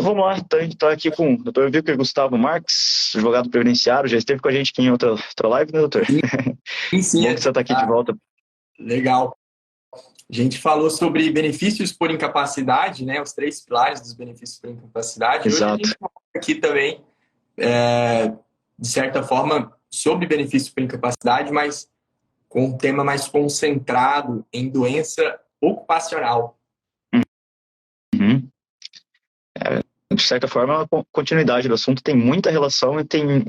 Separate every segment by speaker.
Speaker 1: vamos lá. Então, a gente está aqui com o doutor Victor Gustavo Marques, advogado previdenciário. Já esteve com a gente aqui em outra live, né, doutor?
Speaker 2: Sim,
Speaker 1: Bom que você está aqui de volta.
Speaker 2: Legal. A gente falou sobre benefícios por incapacidade, né? Os 3 pilares dos benefícios por incapacidade.
Speaker 1: Exato.
Speaker 2: Hoje a gente vai aqui também, de certa forma, sobre benefícios por incapacidade, mas com um tema mais concentrado em doença ocupacional.
Speaker 1: Uhum. De certa forma, é uma continuidade do assunto, tem muita relação e tem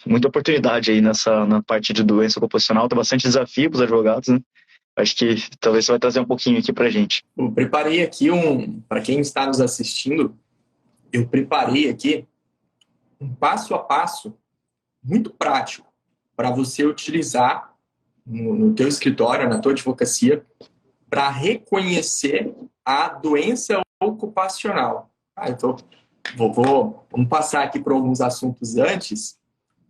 Speaker 1: muita oportunidade aí na parte de doença ocupacional, tem bastante desafio para os advogados, né? Acho que talvez você vai trazer um pouquinho aqui para a gente.
Speaker 2: Eu preparei aqui para quem está nos assistindo, eu preparei aqui um passo a passo muito prático para você utilizar no teu escritório, na tua advocacia, para reconhecer a doença ocupacional. Então, vamos passar aqui por alguns assuntos antes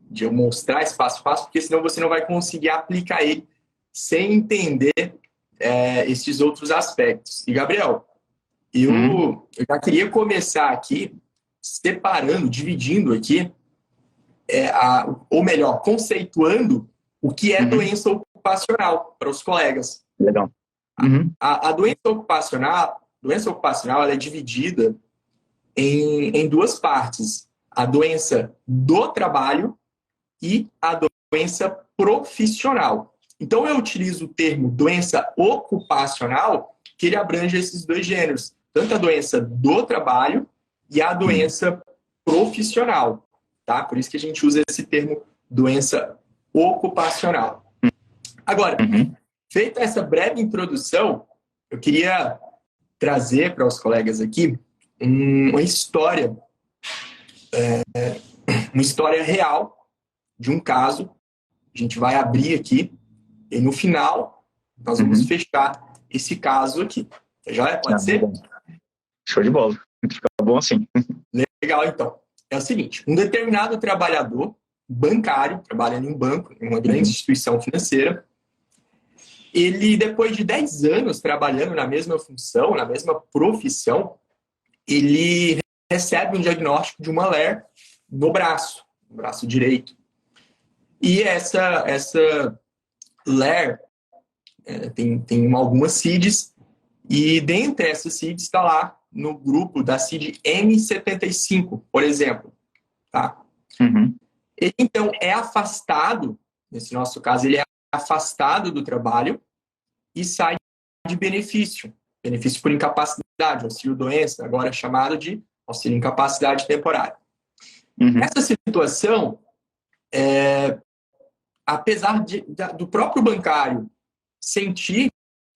Speaker 2: de eu mostrar esse passo a passo, porque senão você não vai conseguir aplicar ele sem entender esses outros aspectos. E, Gabriel, eu já queria começar aqui separando, dividindo aqui, ou melhor, conceituando o que é doença ocupacional para os colegas.
Speaker 1: Legal.
Speaker 2: A doença ocupacional ela é dividida em 2 partes. A doença do trabalho e a doença profissional. Então, eu utilizo o termo doença ocupacional, que ele abrange esses 2 gêneros, tanto a doença do trabalho e a doença profissional, tá? Por isso que a gente usa esse termo doença ocupacional. Agora, feita essa breve introdução, eu queria trazer para os colegas aqui uma história real de um caso. A gente vai abrir aqui e no final nós vamos fechar esse caso aqui. Já pode ser?
Speaker 1: Show de bola. Fica bom assim.
Speaker 2: Legal, então. É o seguinte, um determinado trabalhador bancário, trabalhando em um banco, em uma grande instituição financeira, ele, depois de 10 anos trabalhando na mesma função, na mesma profissão, ele recebe um diagnóstico de uma LER no braço direito. E essa LER tem algumas CIDs, e dentre essas CIDs está lá no grupo da CID M75, por exemplo. Tá? Ele, então, é afastado, nesse nosso caso, ele é afastado do trabalho e sai de benefício por incapacidade, auxílio-doença, agora é chamado de auxílio-incapacidade temporária. Essa situação, apesar do próprio bancário sentir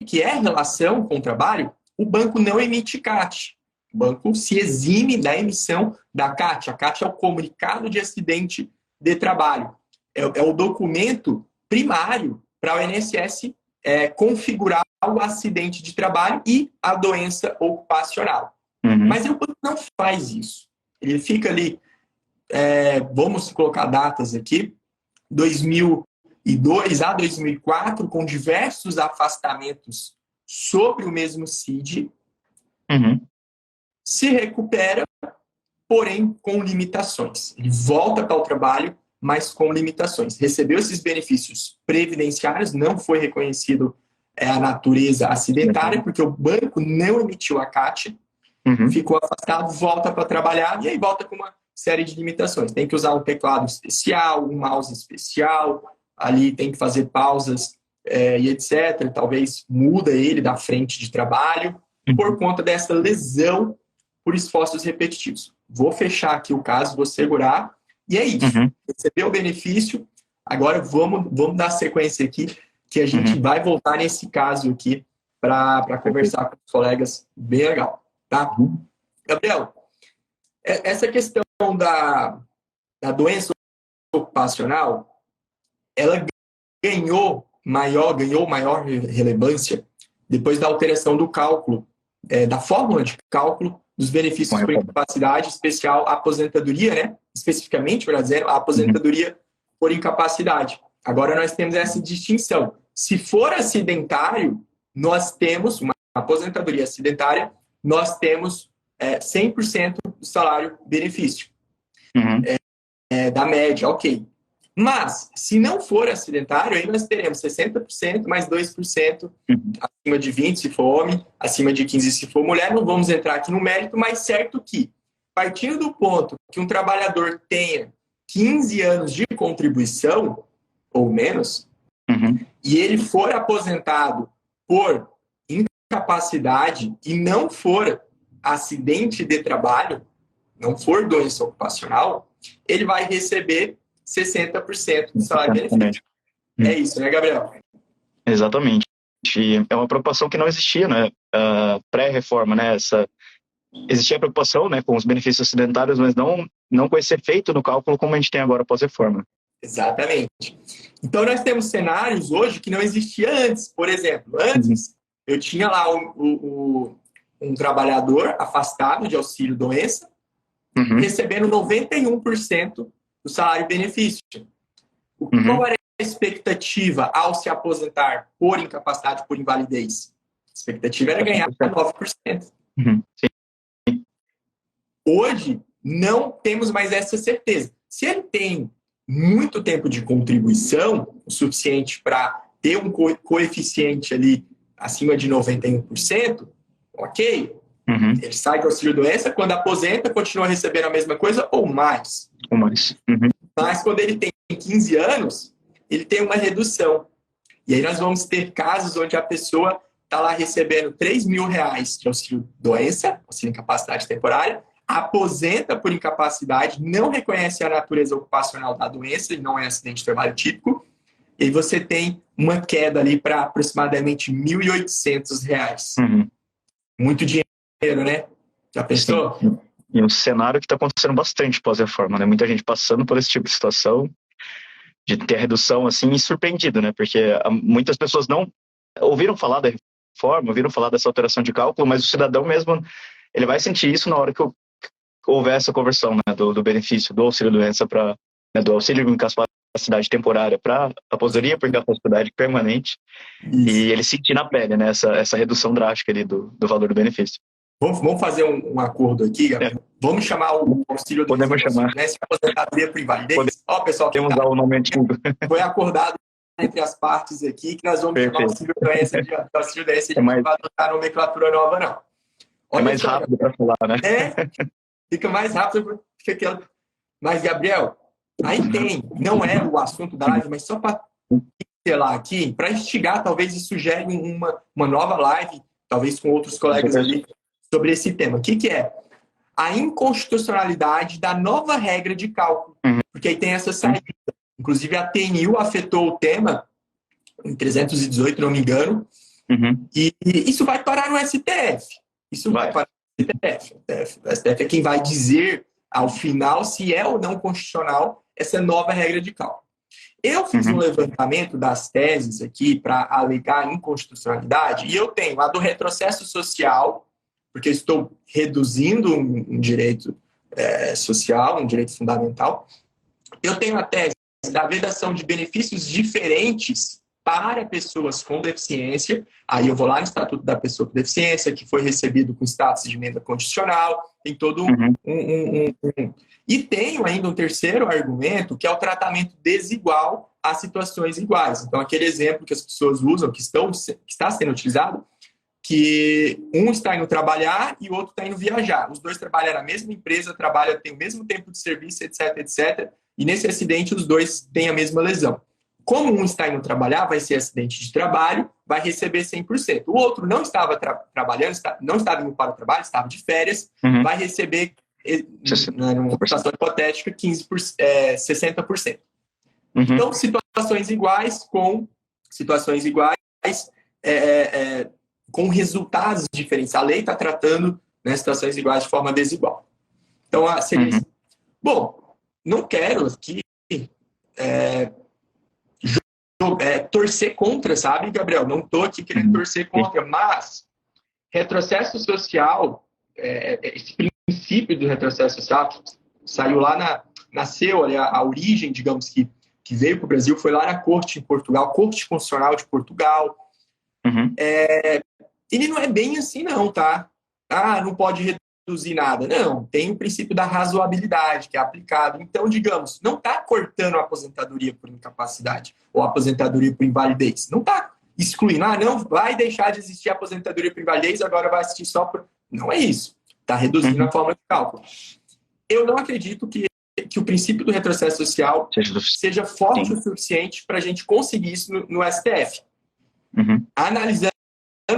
Speaker 2: que é relação com o trabalho, o banco não emite CAT. O banco se exime da emissão da CAT. A CAT é o comunicado de acidente de trabalho. É o documento primário para o INSS configurar o acidente de trabalho e a doença ocupacional. Mas o banco não faz isso. Ele fica ali, vamos colocar datas aqui, 2002 a 2004, com diversos afastamentos sobre o mesmo CID, se recupera, porém com limitações. Ele volta para o trabalho, mas com limitações. Recebeu esses benefícios previdenciários, não foi reconhecido a natureza acidentária, porque o banco não emitiu a CAT, ficou afastado, volta para trabalhar, e aí volta com uma série de limitações. Tem que usar um teclado especial, um mouse especial, ali tem que fazer pausas e etc. Talvez muda ele da frente de trabalho, por conta dessa lesão por esforços repetitivos. Vou fechar aqui o caso, vou segurar, e é isso. Recebeu o benefício, agora vamos dar sequência aqui, que a gente vai voltar nesse caso aqui para conversar com os colegas, bem legal. Tá? Gabriel, essa questão da doença ocupacional, ela ganhou maior relevância depois da alteração do cálculo, da fórmula de cálculo dos benefícios por incapacidade, especial aposentadoria, né? Especificamente, para dizer, a aposentadoria por incapacidade. Agora nós temos essa distinção. Se for acidentário, nós temos uma aposentadoria acidentária, nós temos 100% do salário-benefício.
Speaker 1: Uhum.
Speaker 2: Da média, ok. Mas, se não for acidentário, aí nós teremos 60% mais 2%, acima de 20 se for homem, acima de 15 se for mulher. Não vamos entrar aqui no mérito, mas certo que, partindo do ponto que um trabalhador tenha 15 anos de contribuição, ou menos, e ele for aposentado por incapacidade e não for acidente de trabalho, não for doença ocupacional, ele vai receber 60% do salário-benefício. É isso, né, Gabriel?
Speaker 1: Exatamente. E é uma preocupação que não existia, né? Pré-reforma, né? Existia a preocupação, né, com os benefícios acidentários, mas não com esse efeito no cálculo como a gente tem agora pós-reforma.
Speaker 2: Exatamente. Então, nós temos cenários hoje que não existia antes. Por exemplo, antes eu tinha lá um trabalhador afastado de auxílio-doença recebendo 91% do salário-benefício. Qual era a expectativa ao se aposentar por incapacidade, por invalidez? A expectativa era ganhar 9%. Hoje, não temos mais essa certeza. Se ele tem muito tempo de contribuição, o suficiente para ter um coeficiente ali acima de 91%, ok. Ele sai do auxílio-doença, quando aposenta, continua recebendo a mesma coisa ou mais. Mas quando ele tem 15 anos, ele tem uma redução. E aí nós vamos ter casos onde a pessoa está lá recebendo R$3.000 de auxílio-doença, auxílio incapacidade temporária, aposenta por incapacidade, não reconhece a natureza ocupacional da doença, e não é acidente de trabalho típico, e você tem uma queda ali para aproximadamente R$1.800. Muito dinheiro, né? Já pensou?
Speaker 1: Sim. E um cenário que está acontecendo bastante pós-reforma, né? Muita gente passando por esse tipo de situação, de ter a redução assim, e surpreendido, né? Porque muitas pessoas não ouviram falar da reforma, ouviram falar dessa alteração de cálculo, mas o cidadão mesmo, ele vai sentir isso na hora que houver essa conversão, né, do benefício do auxílio-doença para, né, do auxílio de incapacidade temporária para aposentadoria por incapacidade permanente. Isso. E ele sentir na pele, né, essa redução drástica ali do valor do benefício.
Speaker 2: Vamos fazer um acordo aqui, Gabriel. Vamos chamar o auxílio
Speaker 1: Podemos chamar.
Speaker 2: Né, se aposentadoria por invalidez. Ó, pessoal,
Speaker 1: podemos dar o nome antigo.
Speaker 2: Foi acordado entre as partes aqui que nós vamos chamar o auxílio-doença de auxílio-doença, a gente não vai adotar a nomenclatura nova, não.
Speaker 1: Olha, é mais rápido para falar, né?
Speaker 2: Fica mais rápido. Mas, Gabriel, aí tem, não é o assunto da live, mas só para pincelar aqui, para instigar, talvez isso gere uma nova live, talvez com outros colegas ali, sobre esse tema. O que é? A inconstitucionalidade da nova regra de cálculo. Porque aí tem essa saída. Inclusive, a TNU afetou o tema em 318, não me engano, e isso vai parar no STF. Isso vai parar no STF. O STF é quem vai dizer, ao final, se é ou não constitucional essa nova regra de cálculo. Eu fiz um levantamento das teses aqui para alegar inconstitucionalidade, e eu tenho a do retrocesso social, porque eu estou reduzindo um direito social, um direito fundamental. Eu tenho a tese da vedação de benefícios diferentes para pessoas com deficiência. Aí eu vou lá no Estatuto da Pessoa com Deficiência, que foi recebido com status de emenda condicional, tem todo E tenho ainda um terceiro argumento, que é o tratamento desigual a situações iguais. Então, aquele exemplo que as pessoas usam, que está sendo utilizado, que um está indo trabalhar e o outro está indo viajar. Os dois trabalham na mesma empresa, têm o mesmo tempo de serviço, etc, etc. E nesse acidente, os dois têm a mesma lesão. Como um está indo trabalhar, vai ser acidente de trabalho, vai receber 100%. O outro não estava trabalhando, não estava indo para o trabalho, estava de férias, vai receber, numa situação hipotética, 60%. Então, situações iguais com situações iguais, com resultados diferentes. A lei está tratando, né, situações iguais de forma desigual. Então, seria isso. Bom, não quero aqui torcer contra, sabe, Gabriel? Não estou aqui querendo torcer contra, mas retrocesso social, esse princípio do retrocesso social, que saiu lá, nasceu ali, a origem, digamos, que veio para o Brasil, foi lá na Corte em Portugal, Corte Constitucional de Portugal. Ele não é bem assim, não, tá? Não pode reduzir nada. Não, tem o princípio da razoabilidade que é aplicado. Então, digamos, não está cortando a aposentadoria por incapacidade ou a aposentadoria por invalidez. Não está excluindo. Não vai deixar de existir a aposentadoria por invalidez, agora vai assistir só por... Não é isso. Está reduzindo a forma de cálculo. Eu não acredito que o princípio do retrocesso social seja forte o suficiente para a gente conseguir isso no STF. Analisando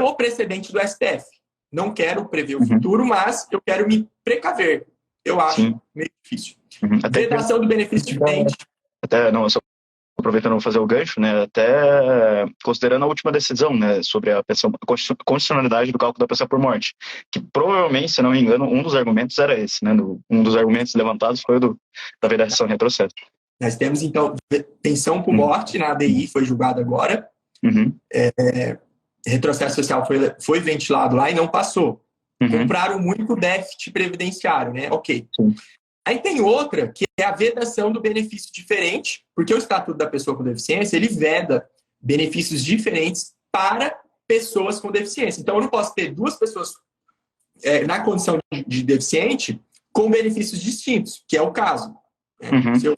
Speaker 2: o precedente do STF. Não quero prever o futuro, mas eu quero me precaver. Eu acho meio difícil. Vedação do benefício dividendo.
Speaker 1: Até, não, só aproveitando fazer o gancho, né, até considerando a última decisão, né, sobre a constitucionalidade do cálculo da pensão por morte, que provavelmente, se não me engano, um dos argumentos era esse, né, um dos argumentos levantados foi o da vedação retrocesso.
Speaker 2: Nós temos, então, pensão por morte na ADI, foi julgada agora. Retrocesso social foi ventilado lá e não passou. Compraram um único déficit previdenciário, né? Ok. Aí tem outra, que é a vedação do benefício diferente, porque o Estatuto da Pessoa com Deficiência, ele veda benefícios diferentes para pessoas com deficiência. Então, eu não posso ter duas pessoas na condição de deficiente com benefícios distintos, que é o caso. Né? Se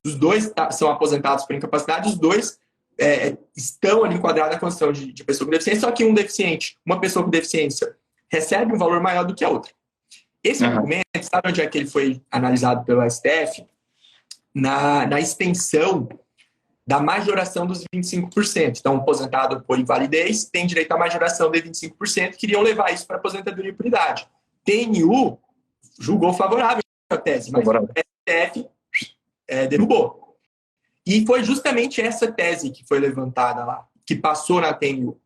Speaker 2: os dois são aposentados por incapacidade, os dois estão ali enquadrados na condição de pessoa com deficiência, só que uma pessoa com deficiência, recebe um valor maior do que a outra. Esse argumento, sabe onde é que ele foi analisado pelo STF? Na extensão da majoração dos 25%. Então, aposentado por invalidez tem direito à majoração de 25%, queriam levar isso para aposentadoria por idade. TNU julgou favorável a tese, mas o STF derrubou. E foi justamente essa tese que foi levantada lá, que passou na TNU.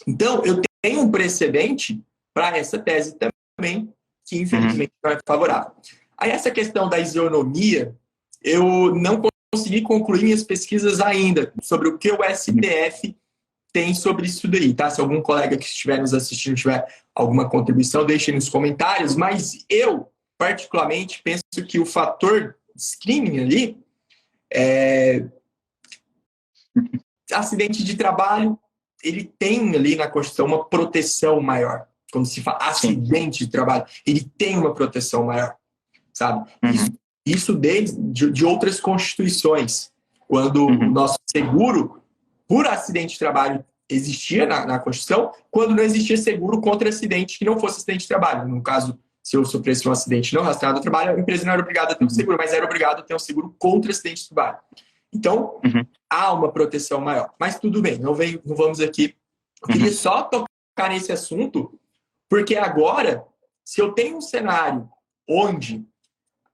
Speaker 2: Então, eu tenho um precedente para essa tese também, que infelizmente não é favorável. Aí essa questão da isonomia, eu não consegui concluir minhas pesquisas ainda sobre o que o STF tem sobre isso daí, tá? Se algum colega que estiver nos assistindo tiver alguma contribuição, deixe nos comentários, mas eu, particularmente, penso que o fator screening ali acidente de trabalho, ele tem ali na Constituição uma proteção maior. Quando se fala acidente de trabalho, ele tem uma proteção maior, sabe? Isso de outras constituições. Quando o nosso seguro por acidente de trabalho existia na Constituição, quando não existia seguro contra acidente que não fosse acidente de trabalho. No caso, se eu sofresse um acidente não relacionado ao trabalho, a empresa não era obrigada a ter um seguro, mas era obrigada a ter um seguro contra acidente de trabalho. Então, há uma proteção maior. Mas tudo bem, não vamos aqui. Eu queria só tocar nesse assunto, porque agora, se eu tenho um cenário onde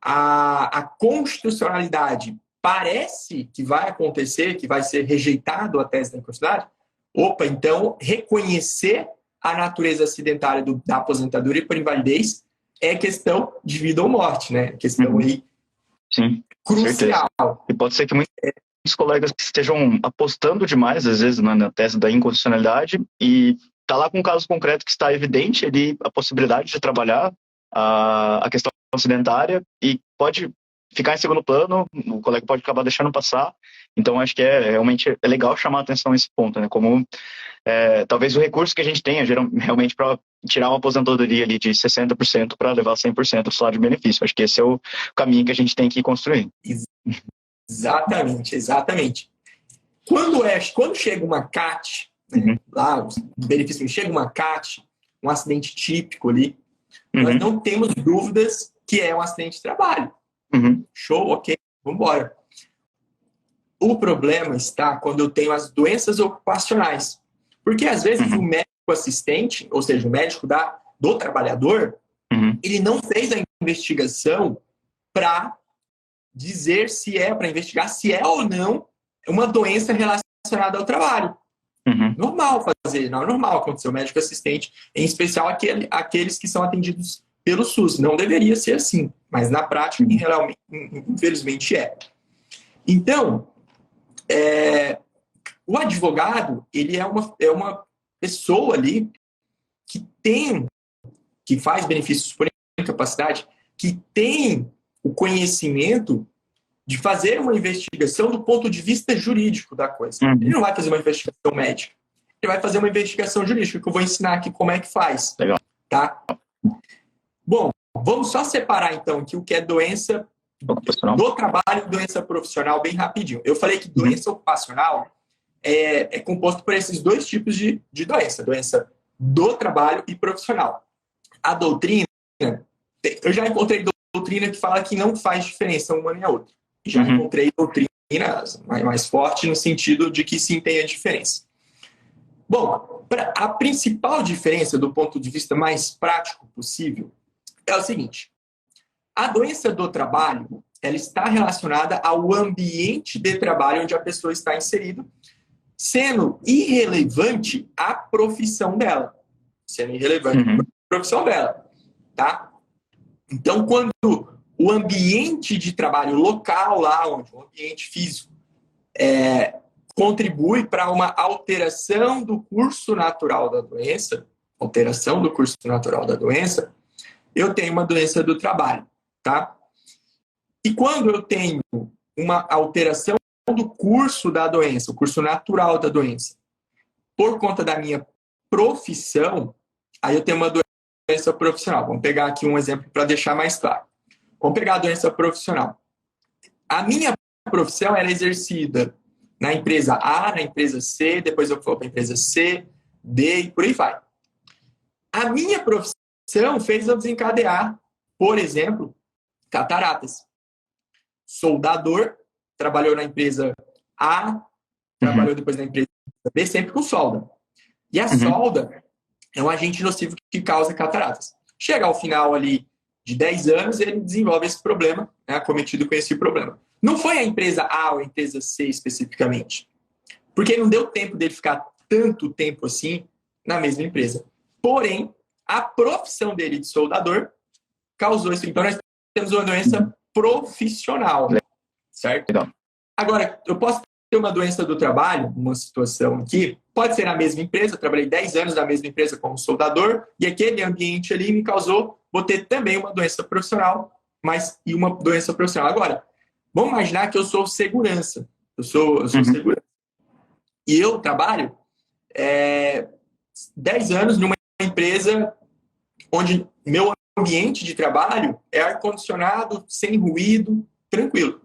Speaker 2: a constitucionalidade parece que vai acontecer, que vai ser rejeitado a tese da inconstitucionalidade, então reconhecer a natureza acidentária da aposentadoria por invalidez é questão de vida ou morte, né? Questão aí crucial.
Speaker 1: E pode ser que muitos colegas que estejam apostando demais, às vezes, na tese da inconstitucionalidade e está lá com um caso concreto que está evidente ali a possibilidade de trabalhar a questão acidentária e pode ficar em segundo plano, o colega pode acabar deixando passar. Então, acho que realmente é legal chamar a atenção a esse ponto, né? Como talvez o recurso que a gente tenha realmente para tirar uma aposentadoria ali de 60% para levar 100% do salário de benefício. Acho que esse é o caminho que a gente tem que construir.
Speaker 2: Exatamente. Quando chega uma CAT, lá, o benefício chega uma CAT, um acidente típico ali, nós não temos dúvidas que é um acidente de trabalho. Show, ok, vamos embora. O problema está quando eu tenho as doenças ocupacionais. Porque, às vezes, o médico assistente, ou seja, o médico do trabalhador, ele não fez a investigação para dizer para investigar se é ou não uma doença relacionada ao trabalho. Normal fazer, não é normal acontecer. O médico assistente, em especial aqueles que são atendidos pelo SUS. Não deveria ser assim, mas na prática, infelizmente, é. Então, o advogado, ele é uma pessoa ali que faz benefícios por incapacidade, que tem o conhecimento de fazer uma investigação do ponto de vista jurídico da coisa. Ele não vai fazer uma investigação médica. Ele vai fazer uma investigação jurídica, que eu vou ensinar aqui como é que faz.
Speaker 1: Legal.
Speaker 2: Tá? Bom, vamos só separar, então, aqui o que é doença do trabalho e doença profissional bem rapidinho. Eu falei que doença ocupacional é composto por esses dois tipos de doença. Doença do trabalho e profissional. A doutrina, eu já encontrei doutrina que fala que não faz diferença uma nem a outra. Já encontrei doutrinas mais fortes no sentido de que sim tem a diferença. Bom, a principal diferença do ponto de vista mais prático possível é o seguinte: a doença do trabalho, ela está relacionada ao ambiente de trabalho onde a pessoa está inserida, sendo irrelevante a profissão dela. Sendo irrelevante a profissão dela, tá? Então, quando o ambiente de trabalho local, lá onde o ambiente físico contribui para uma alteração do curso natural da doença, eu tenho uma doença do trabalho, tá? E quando eu tenho uma alteração do curso da doença, o curso natural da doença, por conta da minha profissão, aí eu tenho uma doença profissional. Vamos pegar aqui um exemplo para deixar mais claro. Vamos pegar a doença profissional. A minha profissão era exercida na empresa A, na empresa C, depois eu fui para a empresa C, D e por aí vai. A minha profissão fez eu desencadear, por exemplo, cataratas. Soldador, trabalhou na empresa A, trabalhou depois na empresa B, sempre com solda. E a solda é um agente nocivo que causa cataratas. Chega ao final ali de 10 anos, ele desenvolve esse problema, acometido com esse problema. Não foi a empresa A ou a empresa C especificamente, porque não deu tempo dele ficar tanto tempo assim na mesma empresa. Porém, a profissão dele de soldador causou isso. Então, nós temos uma doença profissional, certo? Agora, eu posso ter uma doença do trabalho, uma situação aqui, pode ser na mesma empresa, eu trabalhei 10 anos na mesma empresa como soldador, e aquele ambiente ali me causou, vou ter também uma doença profissional, e uma doença profissional. Agora, vamos imaginar que eu sou segurança. Eu sou segurança. E eu trabalho 10 anos numa empresa onde meu ambiente de trabalho é ar-condicionado, sem ruído, tranquilo.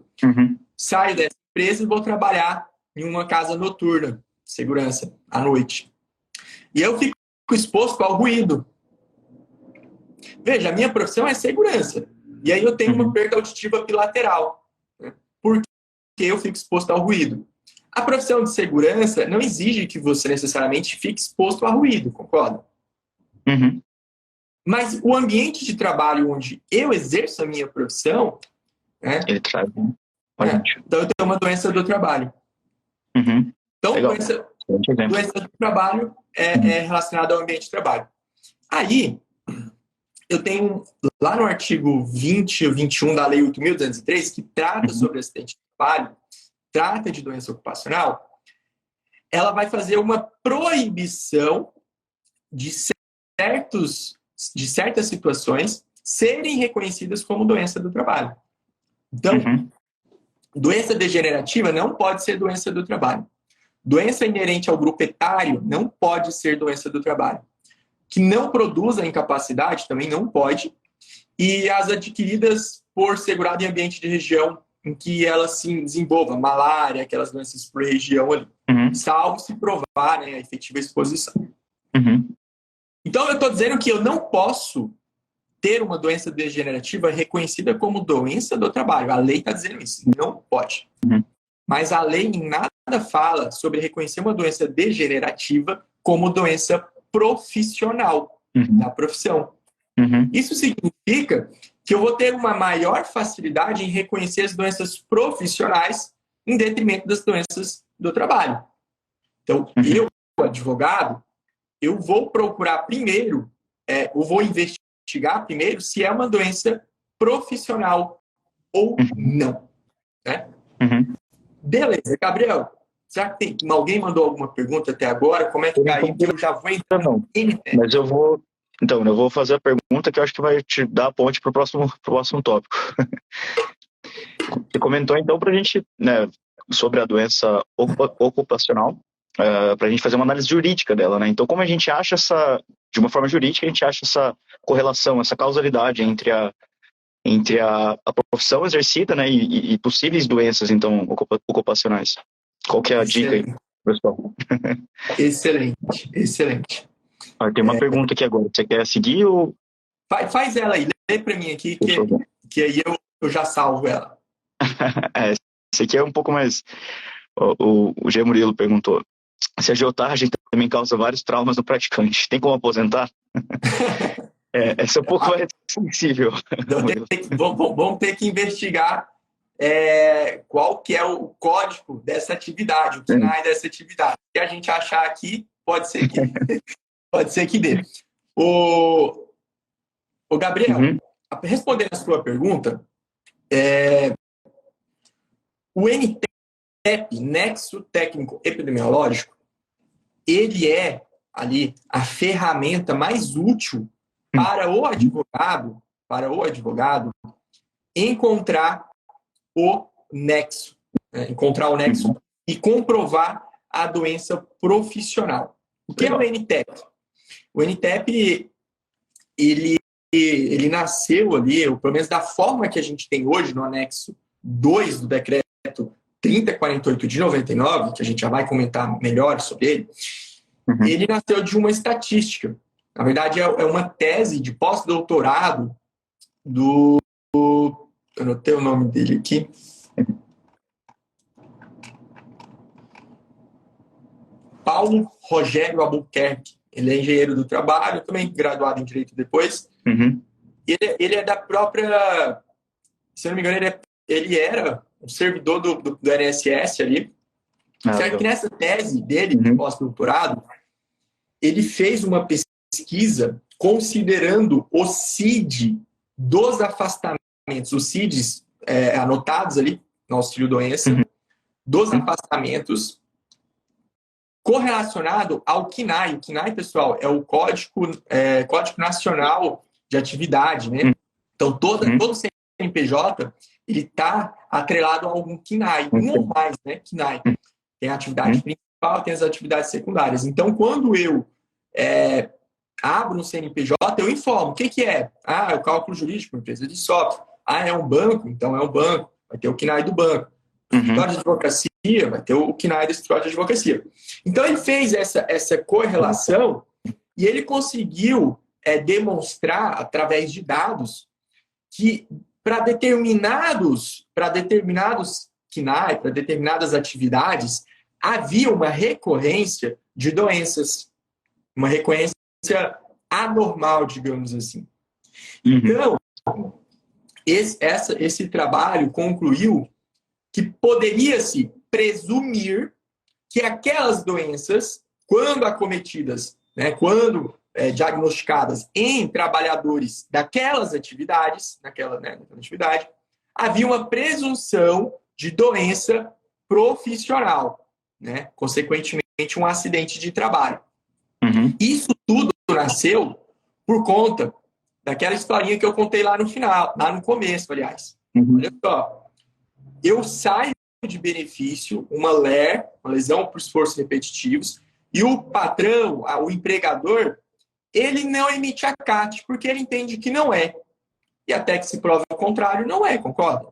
Speaker 2: Saio dessa empresa e vou trabalhar em uma casa noturna, segurança, à noite. E eu fico exposto ao ruído. Veja, a minha profissão é segurança. E aí eu tenho uma perda auditiva bilateral. Né? Porque eu fico exposto ao ruído. A profissão de segurança não exige que você necessariamente fique exposto a ruído, concorda? Mas o ambiente de trabalho onde eu exerço a minha profissão... Né,
Speaker 1: ele traz...
Speaker 2: então eu tenho uma doença do trabalho. Então, doença do trabalho é relacionada ao ambiente de trabalho. Aí, eu tenho lá no artigo 20 ou 21 da Lei 8.203, que trata sobre acidente de trabalho, trata de doença ocupacional, ela vai fazer uma proibição de certas situações serem reconhecidas como doença do trabalho. Então, doença degenerativa não pode ser doença do trabalho. Doença inerente ao grupo etário não pode ser doença do trabalho. Que não produza incapacidade também não pode. E as adquiridas por segurado em ambiente de região em que ela se desenvolva, malária, aquelas doenças por região ali. Salvo se provar, né, a efetiva exposição. Então, eu estou dizendo que eu não posso ter uma doença degenerativa reconhecida como doença do trabalho. A lei está dizendo isso. Não pode. Mas a lei em nada fala sobre reconhecer uma doença degenerativa como doença profissional da profissão. Isso significa que eu vou ter uma maior facilidade em reconhecer as doenças profissionais em detrimento das doenças do trabalho. Então, eu, advogado, eu vou procurar primeiro, eu vou investigar primeiro se é uma doença profissional ou não. Né? Beleza, Gabriel. Será que alguém mandou alguma pergunta até agora? Como é que tá aí? Eu já vou entrar.
Speaker 1: Não, mas eu vou fazer a pergunta que eu acho que vai te dar a ponte para o próximo tópico. Você comentou então para a gente, né, sobre a doença ocupacional, para a gente fazer uma análise jurídica dela, né? Então, como a gente acha de uma forma jurídica, a gente acha essa correlação, essa causalidade entre a profissão exercida, né, e possíveis doenças, então, ocupacionais. Qual que é a dica aí,
Speaker 2: Excelente,
Speaker 1: pessoal?
Speaker 2: excelente, excelente.
Speaker 1: Tem uma pergunta aqui agora. Você quer seguir ou...
Speaker 2: Faz ela aí, lê para mim aqui,
Speaker 1: Deixa eu ver.
Speaker 2: que aí eu já salvo ela.
Speaker 1: Esse aqui é um pouco mais... O G. Murilo perguntou: se a agiotagem também causa vários traumas no praticante, tem como aposentar? Essa é um pouco mais sensível.
Speaker 2: Vamos ter que investigar qual que é o código dessa atividade, o KNAI dessa atividade. O que a gente achar aqui, pode ser que dê. O Gabriel, respondendo a sua pergunta, o NTEP, Nexo Técnico Epidemiológico, ele é ali a ferramenta mais útil para o advogado encontrar o nexo, e comprovar a doença profissional. O que é o NTEP? O NTEP, ele nasceu ali, pelo menos da forma que a gente tem hoje no anexo 2 do decreto 3048 de 99, que a gente já vai comentar melhor sobre ele, ele nasceu de uma estatística. Na verdade, é uma tese de pós-doutorado eu anotei o nome dele aqui. Paulo Rogério Albuquerque. Ele é engenheiro do trabalho, também graduado em Direito depois. Ele é da própria... Se eu não me engano, ele era um servidor do INSS ali. Certo que nessa tese dele, de pós-doutorado, ele fez uma pesquisa considerando o CID dos afastamentos, os CIDs anotados ali no auxílio-doença, dos afastamentos, correlacionado ao KNAI. O KNAI, pessoal, é o Código Nacional de Atividade, né? Então, todo CNPJ, ele está atrelado a algum KNAI, um ou mais, né? KNAI. Tem a atividade principal, tem as atividades secundárias. Então, quando eu abro um CNPJ, eu informo. O que é? É o cálculo jurídico, empresa de software. É um banco? Então é um banco. Vai ter o KNAI do banco. Escritório de advocacia, vai ter o KNAI do escritório de advocacia. Então, ele fez essa correlação e ele conseguiu demonstrar, através de dados, que para determinados KNAI, para determinadas atividades, havia uma recorrência de doenças, uma recorrência anormal, digamos assim. Então, esse trabalho concluiu que poderia-se presumir que aquelas doenças, quando acometidas, né, quando diagnosticadas em trabalhadores daquelas atividades, naquela atividade, havia uma presunção de doença profissional, né? Consequentemente, um acidente de trabalho. Isso tudo nasceu por conta daquela historinha que eu contei lá no final, lá no começo, aliás. Olha só, eu saio de benefício, uma LER, uma lesão por esforços repetitivos, e o patrão, o empregador, ele não emite a CAT, porque ele entende que não é. E até que se prove o contrário, não é, concorda?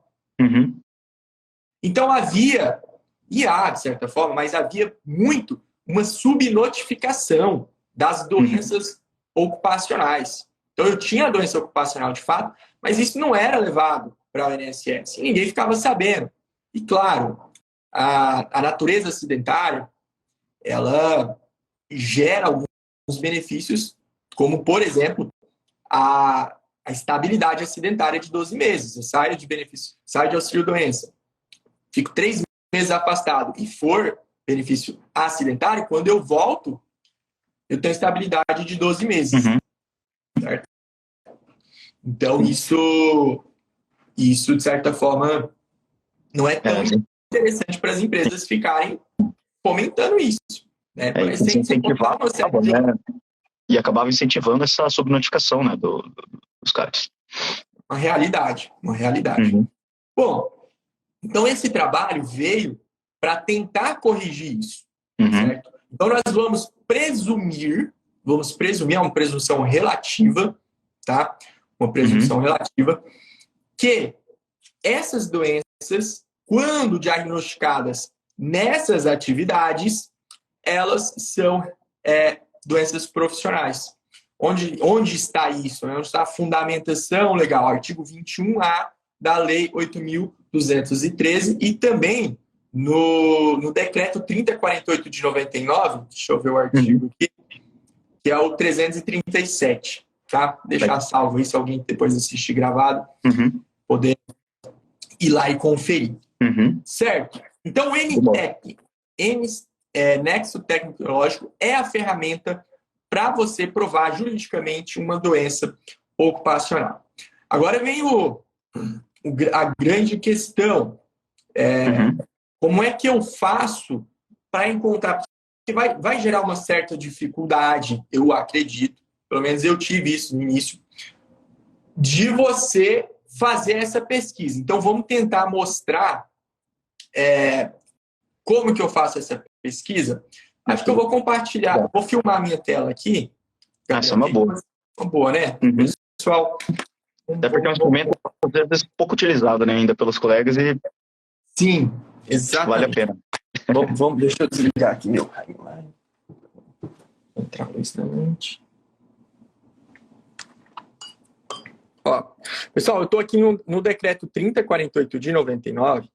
Speaker 2: Então havia, e há de certa forma, mas havia muito uma subnotificação das doenças ocupacionais. Então eu tinha a doença ocupacional de fato, mas isso não era levado para o INSS. E ninguém ficava sabendo. E claro, a natureza acidentária, ela gera alguns benefícios, como, por exemplo, a estabilidade acidentária de 12 meses. Eu saio de benefício, saio de auxílio-doença, fico 3 meses afastado e for benefício acidentário, quando eu volto, eu tenho estabilidade de 12 meses. Certo? Então, isso, de certa forma, não é tão interessante para as empresas ficarem fomentando isso. Né?
Speaker 1: E acabava incentivando essa subnotificação, né, dos caras.
Speaker 2: Uma realidade. Bom, então esse trabalho veio para tentar corrigir isso. Certo? Então, nós vamos presumir, é uma presunção relativa, tá? Uma presunção relativa, que essas doenças, quando diagnosticadas nessas atividades, elas são doenças profissionais. Onde está isso? Onde está a fundamentação legal? Artigo 21A da Lei 8.213 e também no Decreto 3048 de 99, deixa eu ver o artigo aqui, que é o 337, tá? Deixar salvo aí, se alguém depois assistir gravado, poder ir lá e conferir. Certo? Então, o NTEC, Nexo Tecnológico, é a ferramenta para você provar juridicamente uma doença ocupacional. Agora vem a grande questão. Como é que eu faço para encontrar? Porque vai gerar uma certa dificuldade, eu acredito, pelo menos eu tive isso no início, de você fazer essa pesquisa. Então, vamos tentar mostrar como que eu faço essa pesquisa. Acho que eu vou compartilhar, vou filmar a minha tela aqui.
Speaker 1: Essa é uma boa.
Speaker 2: Uma boa, né? Pessoal.
Speaker 1: Até porque é um instrumento às vezes pouco utilizado, né, ainda pelos colegas e
Speaker 2: sim, exatamente.
Speaker 1: Vale a pena.
Speaker 2: Deixa eu desligar aqui meu timeline. Entrar isso na mente. Ó, pessoal, eu estou aqui no decreto 3048 de 99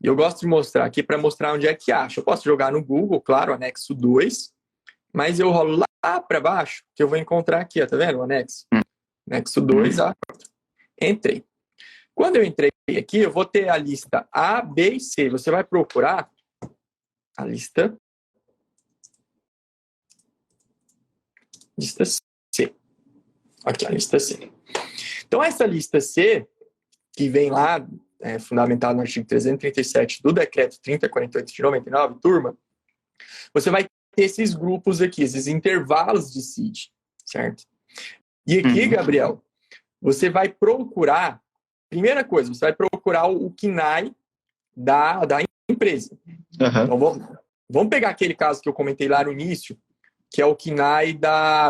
Speaker 2: e eu gosto de mostrar aqui para mostrar onde é que acha. Eu posso jogar no Google, claro, anexo 2, mas eu rolo lá para baixo, que eu vou encontrar aqui, ó, tá vendo? O anexo. Anexo 2, entrei. Quando eu entrei aqui, eu vou ter a lista A, B e C. Você vai procurar a lista C. Aqui, a lista C. Então, essa lista C, que vem lá, fundamentada no artigo 337 do decreto 3048 de 99, turma, você vai ter esses grupos aqui, esses intervalos de CID, certo? E aqui, Gabriel, você vai procurar, primeira coisa, você vai procurar o CNAE da empresa. Então, vamos pegar aquele caso que eu comentei lá no início, que é o CNAE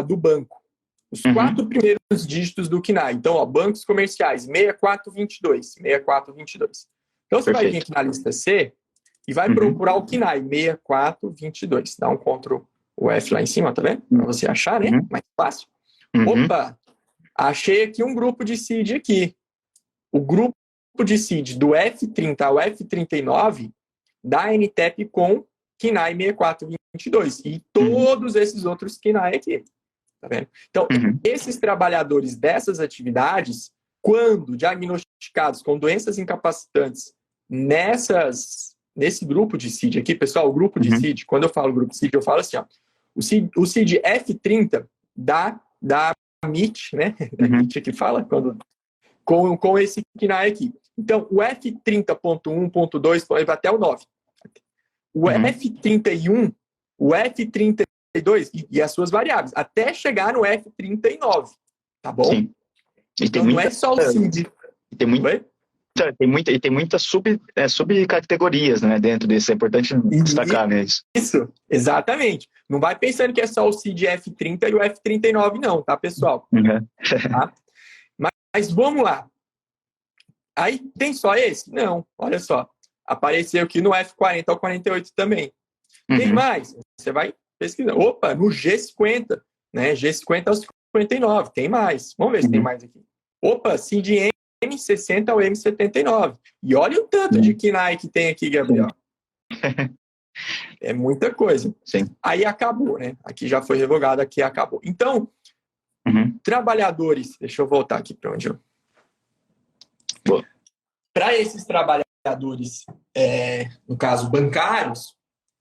Speaker 2: do banco. Os 4 primeiros dígitos do CNAE. Então, ó, bancos comerciais, 6422. Então, você vai vir aqui na lista C e vai procurar o CNAE, 6422. Dá um Ctrl F lá em cima, tá vendo? Para você achar, né? Mais fácil. Opa! Achei aqui um grupo de CID aqui. O grupo de CID do F30 ao F39 da NTEP com CNAE 6422 e todos esses outros CNAE aqui. Tá vendo? Então, esses trabalhadores dessas atividades, quando diagnosticados com doenças incapacitantes nesse grupo de CID aqui, pessoal, o grupo de CID, quando eu falo grupo de CID, eu falo assim, ó, o CID F30 da MIT, né? Da MIT que fala, com esse CNAE aqui. Então, o F30.1.2 até o 9. O F31, o F32 e as suas variáveis, até chegar no F39, tá bom? Sim. Então, não é só o CID.
Speaker 1: Tem muitas subcategorias, né, dentro desse, é importante destacar, né?
Speaker 2: Isso, exatamente. Não vai pensando que é só o CID F30 e o F39 não, tá, pessoal? Tá? Mas vamos lá. Aí tem só esse? Não, olha só. Apareceu aqui no F40 ao 48 também. Tem mais? Você vai pesquisar. Opa, no G50, né? G50 ao 59, tem mais. Vamos ver se tem mais aqui. Opa, CID M60 ao M79. E olha o tanto de KNAI que tem aqui, Gabriel. É muita coisa.
Speaker 1: Sim.
Speaker 2: Aí acabou, né? Aqui já foi revogado, aqui acabou. Então, trabalhadores... Deixa eu voltar aqui para onde eu... Para esses trabalhadores, no caso, bancários,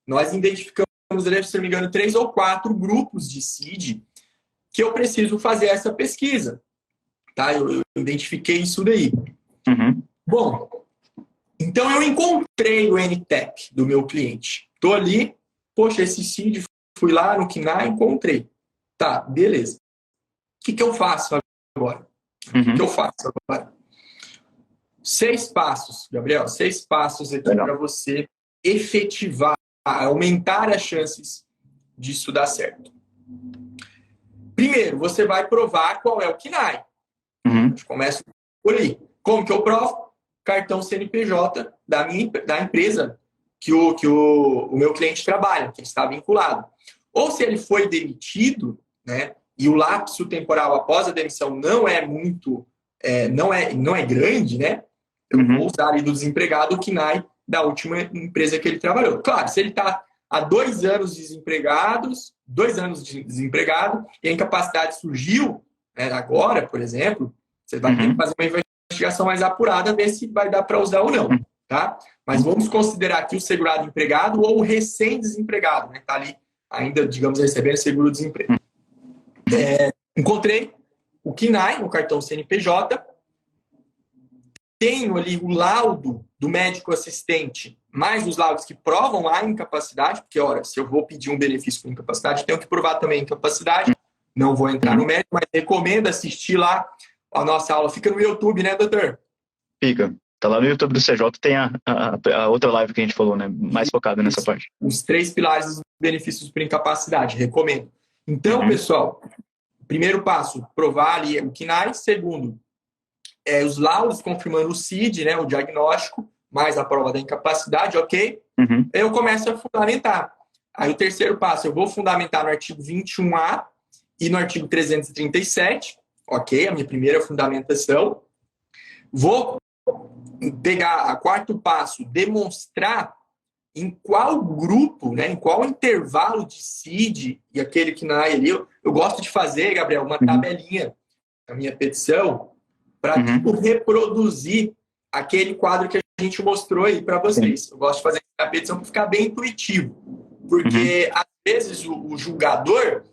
Speaker 2: nós identificamos, se não me engano, 3 ou 4 grupos de CID que eu preciso fazer essa pesquisa. Tá? Eu identifiquei isso daí. Bom, então eu encontrei o NTEP do meu cliente. Estou ali, poxa, esse CID, fui lá no CNAE, encontrei. Tá, beleza. O que eu faço agora? O que eu faço agora? 6 passos, Gabriel, 6 passos aqui para você efetivar, aumentar as chances disso dar certo? Primeiro, você vai provar qual é o KNAI. A gente começa por aí. Como que eu provo? Cartão CNPJ da empresa que o meu cliente trabalha, que está vinculado. Ou se ele foi demitido, né, e o lapso temporal após a demissão não é muito, não é grande, né, eu vou usar ali do desempregado o KNAI da última empresa que ele trabalhou. Claro, se ele está há 2 anos desempregado e a incapacidade surgiu, né, agora, por exemplo, você vai ter que fazer uma investigação mais apurada, ver se vai dar para usar ou não, tá? Mas vamos considerar aqui o segurado empregado ou o recém-desempregado, né? Está ali ainda, digamos, recebendo seguro-desemprego. Encontrei o KNAI no cartão CNPJ, tenho ali o laudo do médico assistente, mais os laudos que provam a incapacidade, porque, ora, se eu vou pedir um benefício por incapacidade, tenho que provar também a incapacidade. Não vou entrar no mérito, mas recomendo assistir lá a nossa aula. Fica no YouTube, né, doutor?
Speaker 1: Fica. Tá lá no YouTube do CJ, tem a outra live que a gente falou, né? Mais focada nessa parte.
Speaker 2: Os 3 pilares dos benefícios por incapacidade, recomendo. Então, pessoal, primeiro passo, provar ali o KNAI. Segundo, os laudos confirmando o CID, né, o diagnóstico, mais a prova da incapacidade, ok? Eu começo a fundamentar. Aí o terceiro passo, eu vou fundamentar no artigo 21A e no artigo 337, ok? A minha primeira fundamentação. Vou pegar o quarto passo, demonstrar em qual grupo, né, em qual intervalo de CID e aquele KNAI ali. Eu gosto de fazer, Gabriel, uma tabelinha na minha petição para reproduzir aquele quadro que a gente mostrou aí para vocês. Eu gosto de fazer a petição para ficar bem intuitivo, porque às vezes o julgador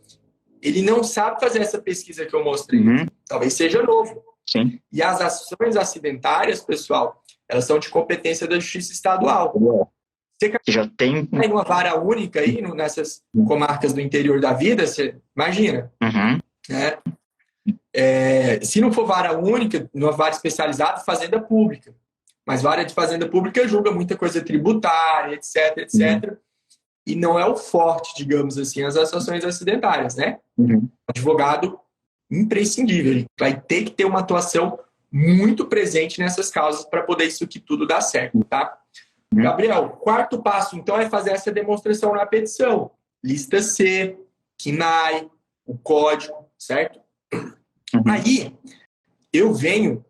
Speaker 2: ele não sabe fazer essa pesquisa que eu mostrei. Talvez seja novo.
Speaker 1: Sim.
Speaker 2: E as ações acidentárias, pessoal, elas são de competência da Justiça Estadual. Você
Speaker 1: que já tem
Speaker 2: uma vara única aí nessas comarcas do interior da vida, você imagina. Né? Se não for vara única, numa vara especializada, fazenda pública. Mas vara de fazenda pública julga muita coisa tributária, etc, etc. E não é o forte, digamos assim, as ações acidentárias, né? Advogado imprescindível. Ele vai ter que ter uma atuação muito presente nessas causas para poder isso aqui tudo dar certo, tá? Gabriel, quarto passo, então, é fazer essa demonstração na petição. Lista C, KNAI, o código, certo? Aí, eu venho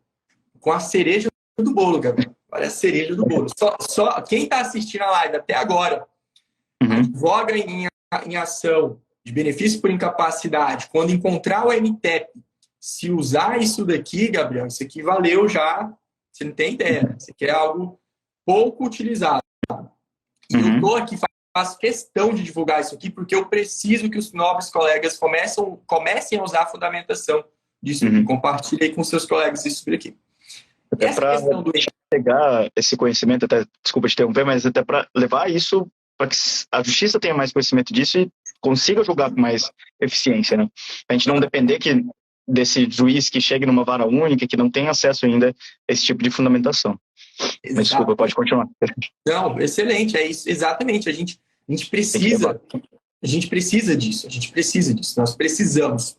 Speaker 2: com a cereja do bolo, Gabriel. Olha a cereja do bolo. Só quem está assistindo a live até agora, advoga em ação de benefício por incapacidade, quando encontrar o MTEP, se usar isso daqui, Gabriel, isso aqui valeu já, você não tem ideia. Isso aqui é algo pouco utilizado. E eu estou aqui, faço questão de divulgar isso aqui, porque eu preciso que os nobres colegas comecem a usar a fundamentação disso aqui. Compartilhe aí com seus colegas isso aqui.
Speaker 1: Até para pegar esse conhecimento, até, desculpa te interromper, mas até para levar isso para que a justiça tenha mais conhecimento disso e consiga julgar com mais eficiência, né? A gente não depender desse juiz que chegue numa vara única, que não tem acesso ainda a esse tipo de fundamentação. Mas desculpa, pode continuar.
Speaker 2: Não, excelente, é isso, exatamente. A gente precisa disso, nós precisamos.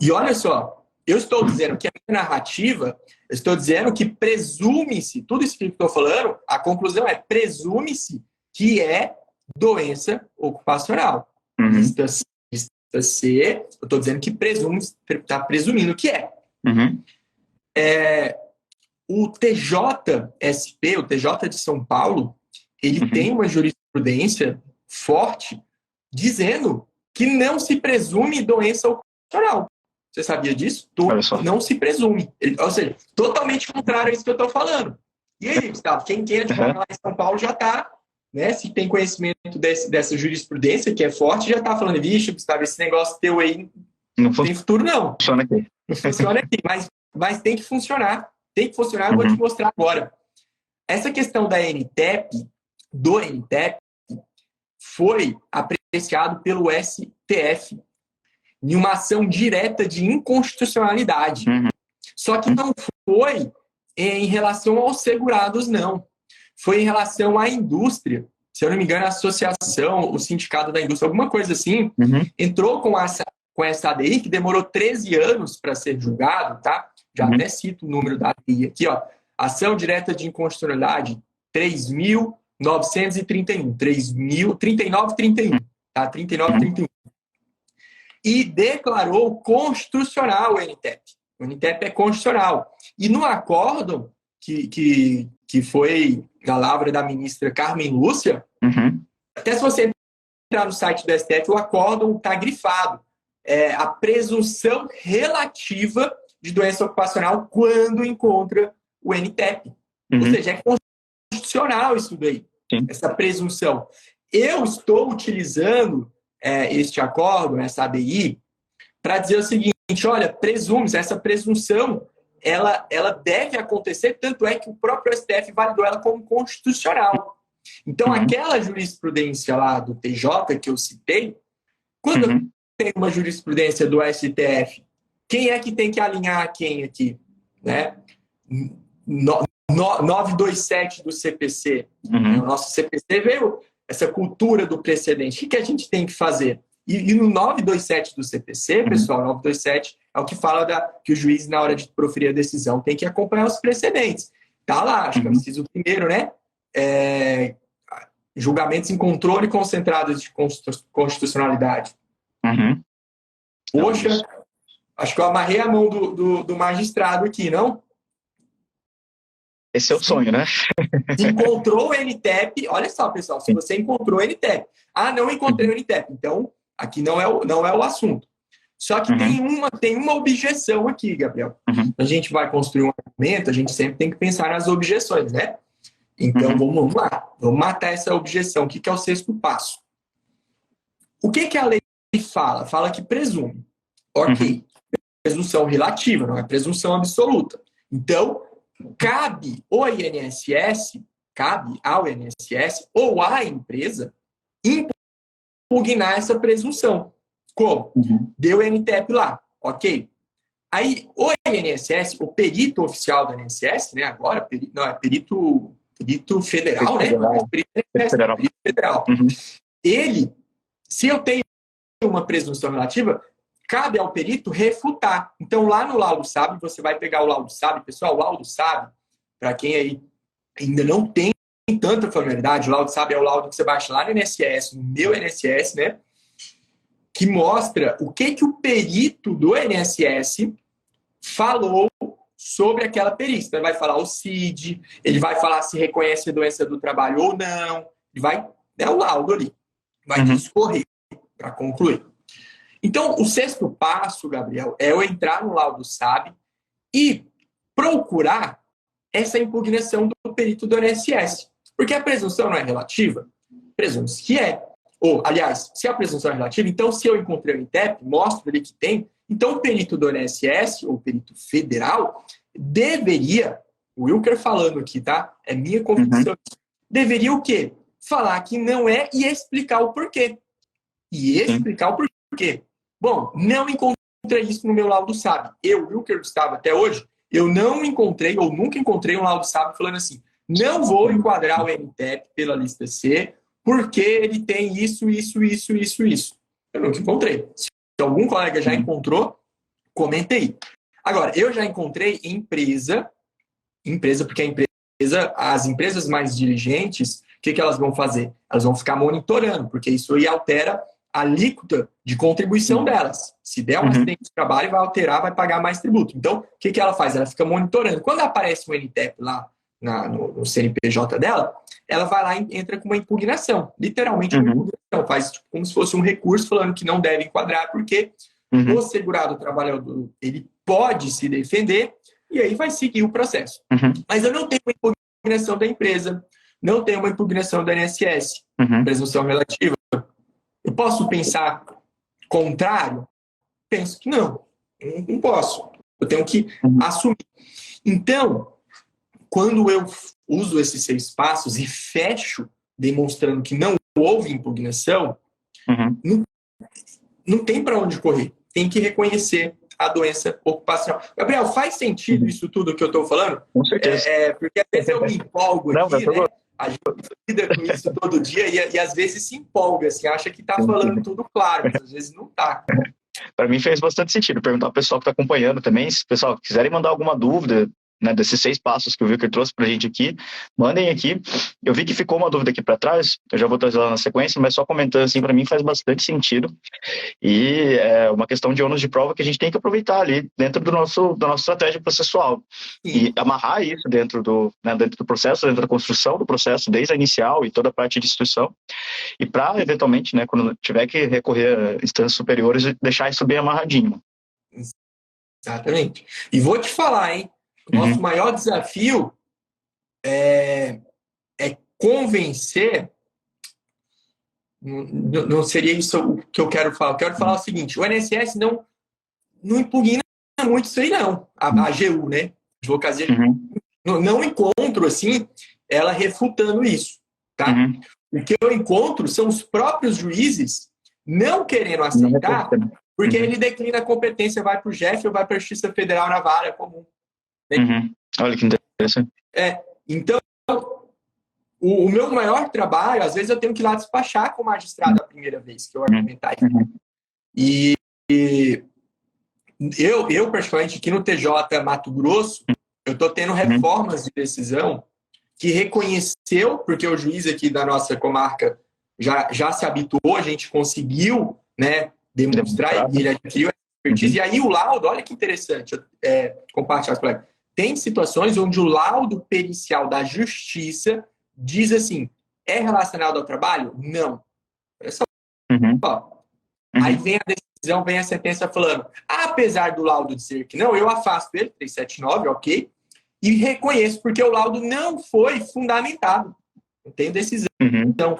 Speaker 2: E olha só, eu estou dizendo que a minha narrativa, eu estou dizendo que presume-se, tudo isso que eu estou falando, a conclusão é presume-se que é doença ocupacional. Lista C, eu estou dizendo que está presumindo que é. O TJSP, o TJ de São Paulo, ele tem uma jurisprudência forte dizendo que não se presume doença ocupacional. Você sabia disso? Não se presume. Ou seja, totalmente contrário a isso que eu estou falando. E aí, Gustavo, quem é advogado lá em São Paulo já está, né, se tem conhecimento dessa jurisprudência, que é forte, já está falando, vixe, Gustavo, esse negócio teu aí não tem futuro, não.
Speaker 1: Funciona aqui.
Speaker 2: Não funciona aqui, mas tem que funcionar. Tem que funcionar, eu vou te mostrar agora. Essa questão da NTEP, do NTEP, foi apreciado pelo STF em uma ação direta de inconstitucionalidade. Só que não foi em relação aos segurados, não. Foi em relação à indústria. se eu não me engano, a associação, o sindicato da indústria, alguma coisa assim,
Speaker 1: Uhum.
Speaker 2: entrou com essa ADI, que demorou 13 anos para ser julgado, tá? Já até cito o número da ADI aqui, ó. Ação direta de inconstitucionalidade 3.931, 3931, tá? 3931. E declarou constitucional o NTEP. O NTEP é constitucional. E no acórdão, que foi da lavra da ministra Carmen Lúcia, até se você entrar no site do STF, o acórdão está grifado. A presunção relativa de doença ocupacional quando encontra o NTEP. Ou seja, é constitucional isso daí, essa presunção. Eu estou utilizando este acórdão, essa ADI, para dizer o seguinte, olha, presume, essa presunção ela deve acontecer, tanto é que o próprio STF validou ela como constitucional. Então, aquela jurisprudência lá do TJ que eu citei, quando tem uma jurisprudência do STF, quem é que tem que alinhar quem aqui? Né? 927 do CPC. O nosso CPC veio essa cultura do precedente. O que a gente tem que fazer? E no 927 do CPC, pessoal, 927 é o que fala que o juiz, na hora de proferir a decisão, tem que acompanhar os precedentes. Tá lá, acho que é preciso primeiro, né? Julgamentos em controle concentrados de constitucionalidade. Poxa, acho que eu amarrei a mão do magistrado aqui, não?
Speaker 1: Esse é o sonho, né?
Speaker 2: Se encontrou o NTEP, olha só, pessoal, se você encontrou o NTEP. Ah, não encontrei o NTEP, então aqui não é o assunto. Só que tem uma objeção aqui, Gabriel. A gente vai construir um argumento, a gente sempre tem que pensar nas objeções, né? Então, vamos lá. Vamos matar essa objeção. O que é o sexto passo? O que a lei fala? Fala que presume. Ok. Presunção relativa, não é presunção absoluta. Então, cabe ao INSS ou à empresa impugnar essa presunção. Como? Deu NTEP lá. Ok. Aí, o INSS, o perito oficial do INSS, né? Agora, perito federal, né? Perito federal. Ele, se eu tenho uma presunção relativa, cabe ao perito refutar. Então, lá no laudo SAB, você vai pegar o laudo SAB. Pessoal, o laudo SAB, para quem aí ainda não tem tanta familiaridade, o laudo SAB é o laudo que você baixa lá no INSS, no meu INSS, né? Que mostra o que o perito do INSS falou sobre aquela perícia. Então, ele vai falar o CID, ele vai falar se reconhece a doença do trabalho ou não, é o laudo ali, vai discorrer para concluir. Então, o sexto passo, Gabriel, é eu entrar no laudo SAB e procurar essa impugnação do perito do INSS. Porque a presunção não é relativa? Presume-se que é. Ou, aliás, se a presunção é relativa, então se eu encontrei o INTEP, mostro ali que tem, então o perito do INSS, ou perito federal, deveria, o Wilker falando aqui, tá? É minha convicção. Deveria o quê? Falar que não é e explicar o porquê. E explicar o porquê. Bom, não encontrei isso no meu laudo SAB. Eu, Wilker Gustavo, até hoje, eu não encontrei, ou nunca encontrei um laudo SAB falando assim, não vou enquadrar o NTEP pela lista C, porque ele tem isso. Eu nunca encontrei. Se algum colega já encontrou, comente aí. Agora, eu já encontrei empresa, porque a empresa, as empresas mais diligentes, o que elas vão fazer? Elas vão ficar monitorando, porque isso aí altera a alíquota de contribuição delas. Se der um acidente de trabalho, vai alterar, vai pagar mais tributo. Então, o que ela faz? Ela fica monitorando. Quando aparece um NTEP lá no CNPJ dela, ela vai lá e entra com uma impugnação. Literalmente uma impugnação. Faz como se fosse um recurso falando que não deve enquadrar, porque o segurado trabalhador ele pode se defender e aí vai seguir o processo. Mas eu não tenho uma impugnação da empresa, não tenho uma impugnação da INSS, presunção relativa. Eu posso pensar contrário? Penso que não posso. Eu tenho que assumir. Então, quando eu uso esses 6 passos e fecho, demonstrando que não houve impugnação, não tem para onde correr. Tem que reconhecer a doença ocupacional. Gabriel, faz sentido isso tudo que eu estou falando?
Speaker 1: Com certeza.
Speaker 2: Porque às vezes eu me empolgo aqui, né? A gente lida com isso todo dia e às vezes se empolga, assim, acha que está falando tudo claro, mas às vezes não está.
Speaker 1: Para mim fez bastante sentido perguntar ao pessoal que está acompanhando também. Se o pessoal quiserem mandar alguma dúvida, né, desses 6 passos que o Wilker trouxe para a gente aqui, mandem aqui. Eu vi que ficou uma dúvida aqui para trás, eu já vou trazer ela na sequência, mas só comentando assim, para mim faz bastante sentido. E é uma questão de ônus de prova que a gente tem que aproveitar ali dentro da nossa estratégia processual. E amarrar isso dentro do processo, dentro da construção do processo, desde a inicial e toda a parte de instituição. E para, eventualmente, né, quando tiver que recorrer a instâncias superiores, deixar isso bem amarradinho.
Speaker 2: Exatamente. E vou te falar, hein? Nosso maior desafio é convencer. Não seria isso o que eu quero falar. Eu quero falar o seguinte: o INSS não impugna muito isso aí, não. A AGU, né? Advocacia. Não encontro, assim, ela refutando isso. Tá? O que eu encontro são os próprios juízes não querendo aceitar, porque ele declina a competência, vai para o JEF ou vai para a Justiça Federal na vara comum.
Speaker 1: Olha que interessante.
Speaker 2: Então, o meu maior trabalho, às vezes eu tenho que ir lá despachar com o magistrado a primeira vez que eu argumentar isso. E eu, particularmente, aqui no TJ Mato Grosso, eu estou tendo reformas de decisão que reconheceu, porque o juiz aqui da nossa comarca já se habituou, a gente conseguiu, né, demonstrar e ele adquiriu essa expertise. E aí o laudo, olha que interessante, compartilhar com os colegas. Tem situações onde o laudo pericial da justiça diz assim, é relacionado ao trabalho? Não. É só. Aí vem a decisão, vem a sentença falando, apesar do laudo dizer que não, eu afasto ele, 379, ok, e reconheço, porque o laudo não foi fundamentado. Não tem decisão. Então,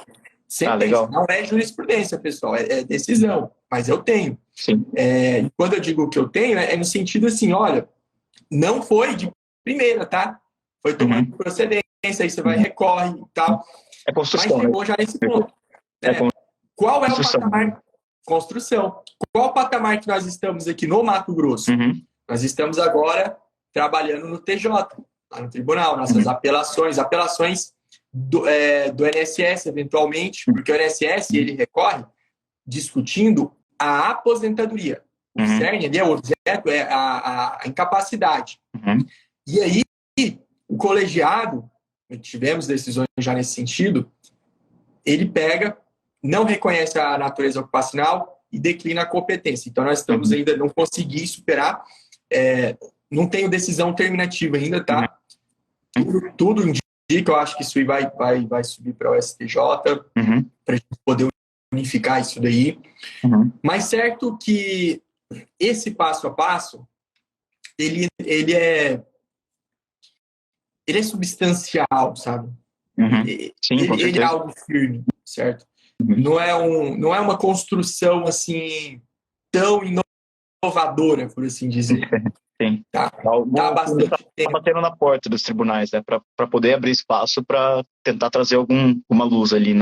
Speaker 1: legal.
Speaker 2: Não é jurisprudência, pessoal, é decisão, mas eu tenho. E quando eu digo que eu tenho, é no sentido assim, olha, não foi de primeira, tá? Foi tomando procedência, aí você vai, recorre e tal.
Speaker 1: É construção.
Speaker 2: Mas chegou já nesse ponto. Qual é o patamar? Construção. Qual o patamar que nós estamos aqui no Mato Grosso? Nós estamos agora trabalhando no TJ, lá no tribunal, nossas apelações do INSS, eventualmente, porque o INSS ele recorre discutindo a aposentadoria. O cerne ali, o objeto é a incapacidade. E aí, o colegiado, tivemos decisões já nesse sentido, ele pega, não reconhece a natureza ocupacional e declina a competência. Então, nós estamos ainda, não consegui superar, não tenho decisão terminativa ainda, tá? Tudo indica, eu acho que isso aí vai subir para o STJ, para a gente poder unificar isso daí. Mas certo que esse passo a passo, ele é substancial, sabe?
Speaker 1: Sim,
Speaker 2: ele é algo firme, certo? Não é uma construção assim tão inovadora, por assim dizer.
Speaker 1: Sim.
Speaker 2: Tá bastante tempo.
Speaker 1: Tá batendo na porta dos tribunais, né? Para poder abrir espaço para tentar trazer alguma luz ali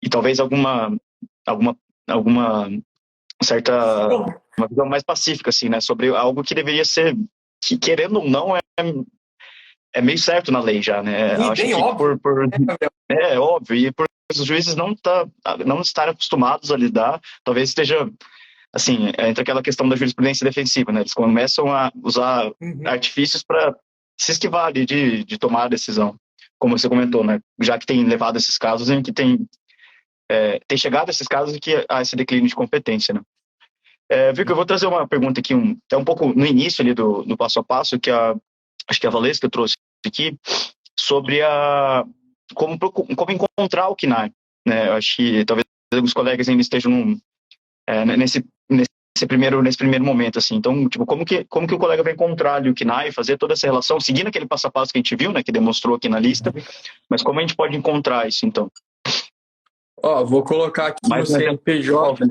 Speaker 1: e talvez alguma certa uma visão mais pacífica, assim, né? Sobre algo que deveria ser, que querendo ou não, é meio certo na lei já, né?
Speaker 2: Sim,
Speaker 1: acho
Speaker 2: bem
Speaker 1: que
Speaker 2: óbvio.
Speaker 1: é óbvio, e por os juízes não estarem acostumados a lidar, talvez esteja, assim, entre aquela questão da jurisprudência defensiva, né? Eles começam a usar artifícios para se esquivar ali de tomar a decisão, como você comentou, né? Já que tem levado esses casos em que tem chegado a esses casos em que há esse declínio de competência, né? Viu que eu vou trazer uma pergunta aqui, até um pouco no início ali do passo a passo, que acho que a Valesca trouxe aqui, sobre como encontrar o KNAI, né? Eu acho que talvez alguns colegas ainda estejam nesse primeiro momento, assim. Então, tipo, como que o colega vai encontrar ali o KNAI, fazer toda essa relação, seguindo aquele passo a passo que a gente viu, né, que demonstrou aqui na lista, mas como a gente pode encontrar isso, então?
Speaker 2: Vou colocar aqui no CNPJ.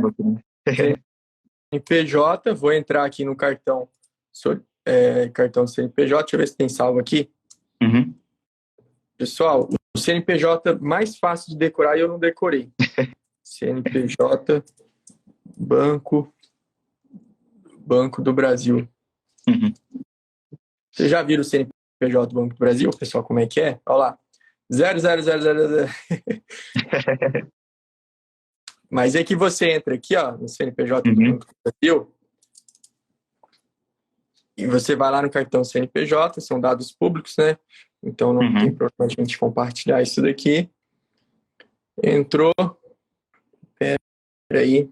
Speaker 2: CNPJ, vou entrar aqui no cartão CNPJ, deixa eu ver se tem salvo aqui. Pessoal, o CNPJ mais fácil de decorar e eu não decorei. CNPJ, Banco do Brasil. Vocês já viram o CNPJ do Banco do Brasil, pessoal, como é que é? Olha lá. Zero, zero, zero, zero, zero. Mas é que você entra aqui, ó, no CNPJ do Banco do Brasil, e você vai lá no cartão CNPJ, são dados públicos, né? Então não tem problema a gente compartilhar isso daqui. Entrou. Peraí.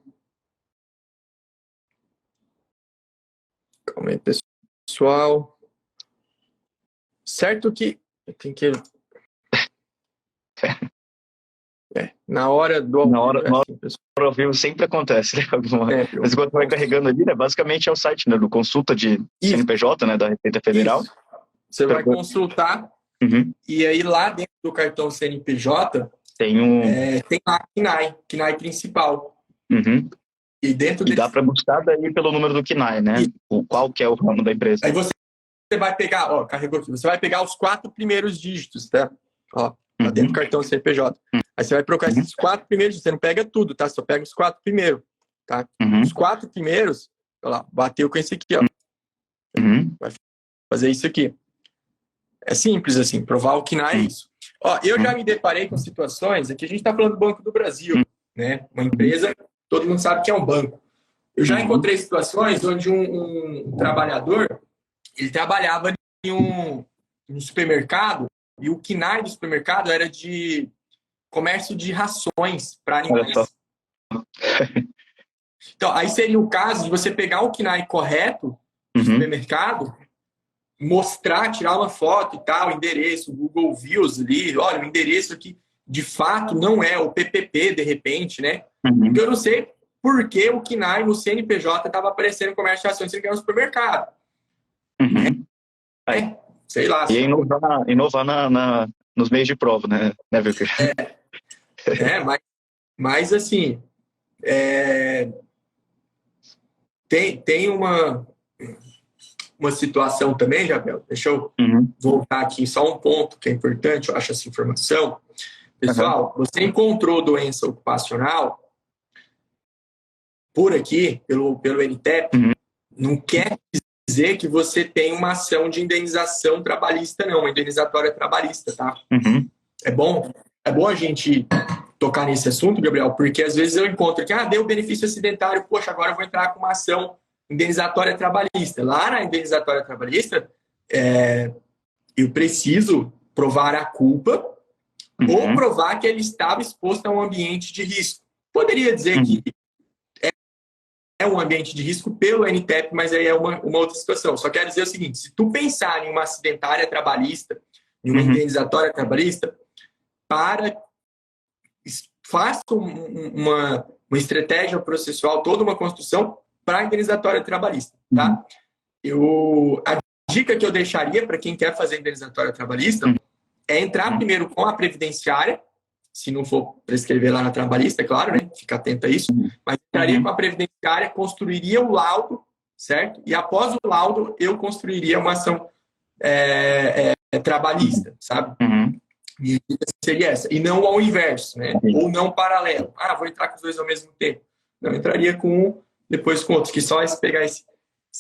Speaker 2: Calma aí, pessoal. Certo que tem que... na hora do ao
Speaker 1: Na hora,
Speaker 2: vivo,
Speaker 1: assim, ao vivo sempre acontece, né? Mas enquanto vai carregando ali, né? Basicamente é o site, né, do consulta de CNPJ, né? Da Receita Federal.
Speaker 2: Isso. Você vai consultar e aí lá dentro do cartão CNPJ
Speaker 1: tem
Speaker 2: lá a KNAI principal.
Speaker 1: E dentro dá para buscar daí pelo número do KNAI, né? Qual que é o ramo da empresa.
Speaker 2: Aí você vai pegar, ó, carregou aqui, você vai pegar os 4 primeiros dígitos, tá? Ó, lá dentro do cartão CNPJ. Aí você vai procurar esses 4 primeiros, você não pega tudo, tá? Só pega os 4 primeiros, tá? Os 4 primeiros, olha lá, bateu com esse aqui, ó. Vai fazer isso aqui. É simples, assim, provar o KNAI é isso. Ó, eu já me deparei com situações, aqui a gente tá falando do Banco do Brasil, né? Uma empresa, todo mundo sabe que é um banco. Eu já encontrei situações onde um trabalhador, ele trabalhava em um supermercado e o KNAI do supermercado era de comércio de rações para animais. Então, aí seria o caso de você pegar o KNAI correto do supermercado, mostrar, tirar uma foto e tal, endereço, Google Views ali, olha, o endereço aqui de fato não é o PPP, de repente, né? Porque eu não sei por que o KNAI no CNPJ estava aparecendo comércio de rações, sendo que era no supermercado. Sei lá.
Speaker 1: E inovar nos meios de prova, né, Wilker?
Speaker 2: Mas assim, tem uma situação também, Jabel, deixa eu voltar aqui só um ponto que é importante, eu acho essa informação. Pessoal, você encontrou doença ocupacional por aqui, pelo NTEP, não quer dizer que você tem uma ação de indenização trabalhista, não, uma indenizatória trabalhista, tá? É bom a gente tocar nesse assunto, Gabriel, porque às vezes eu encontro que, deu benefício acidentário, poxa, agora eu vou entrar com uma ação indenizatória trabalhista. Lá na indenizatória trabalhista, eu preciso provar a culpa ou provar que ele estava exposto a um ambiente de risco. Poderia dizer que é um ambiente de risco pelo NTEP, mas aí é uma outra situação. Só quero dizer o seguinte, se tu pensar em uma acidentária trabalhista, em uma indenizatória trabalhista, faça uma estratégia processual, toda uma construção para a indenizatória trabalhista, tá? A dica que eu deixaria para quem quer fazer indenizatória trabalhista é entrar primeiro com a previdenciária, se não for prescrever lá na trabalhista, é claro, né? Fica atento a isso. Mas entraria com a previdenciária, construiria o laudo, certo? E após o laudo, eu construiria uma ação trabalhista, sabe? E seria essa. E não ao inverso, né? Ou não paralelo. Vou entrar com os dois ao mesmo tempo. Não, entraria com um, depois com outro. Que só pegar esse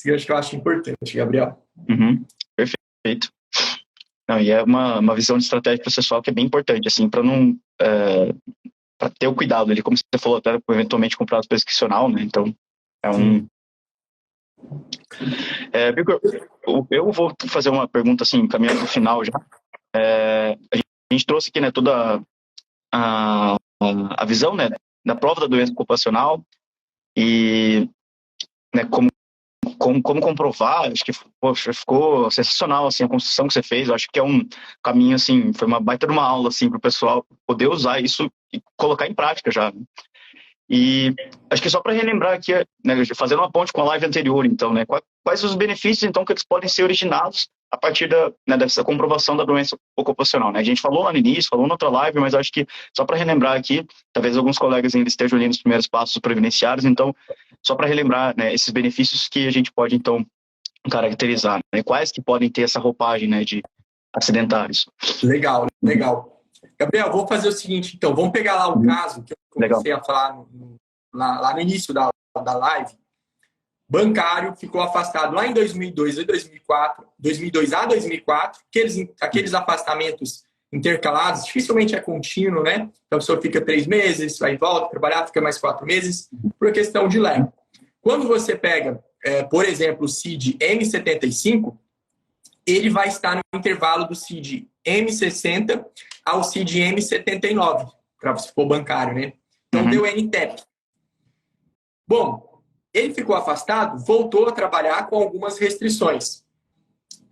Speaker 2: gancho que eu acho importante, Gabriel.
Speaker 1: Perfeito. Não, e é uma visão de estratégia processual que é bem importante, assim, para não... para ter o cuidado ali, como você falou, até eventualmente com prazo prescricional, né? Então, eu vou fazer uma pergunta, assim, caminhando para o final já. A gente trouxe aqui, né, toda a visão, né, da prova da doença ocupacional e, né, como comprovar. Acho que, poxa, ficou sensacional, assim, a construção que você fez. Eu acho que é um caminho, assim, foi uma baita de uma aula, assim, para o pessoal poder usar isso e colocar em prática já. E acho que só para relembrar aqui, né, fazendo uma ponte com a live anterior, então, né, quais os benefícios, então, que eles podem ser originados a partir dessa comprovação da doença ocupacional, né? A gente falou lá no início, falou na outra live, mas acho que só para relembrar aqui, talvez alguns colegas ainda estejam ali nos primeiros passos previdenciários, então, só para relembrar, né, esses benefícios que a gente pode, então, caracterizar, né? Quais que podem ter essa roupagem, né, de acidentários.
Speaker 2: Legal. Gabriel, vou fazer o seguinte, então, vamos pegar lá o caso que eu comecei a falar lá no início da live. Bancário ficou afastado lá em 2002 e 2004, 2002 a 2004, aqueles afastamentos intercalados, dificilmente é contínuo, né? Então a pessoa fica 3 meses, vai e volta, trabalhar, fica mais 4 meses, por questão de lag. Quando você pega, por exemplo, o CID M75, ele vai estar no intervalo do CID M60 ao CID M79, para se for bancário, né? Então deu NTEP. Bom, ele ficou afastado, voltou a trabalhar com algumas restrições.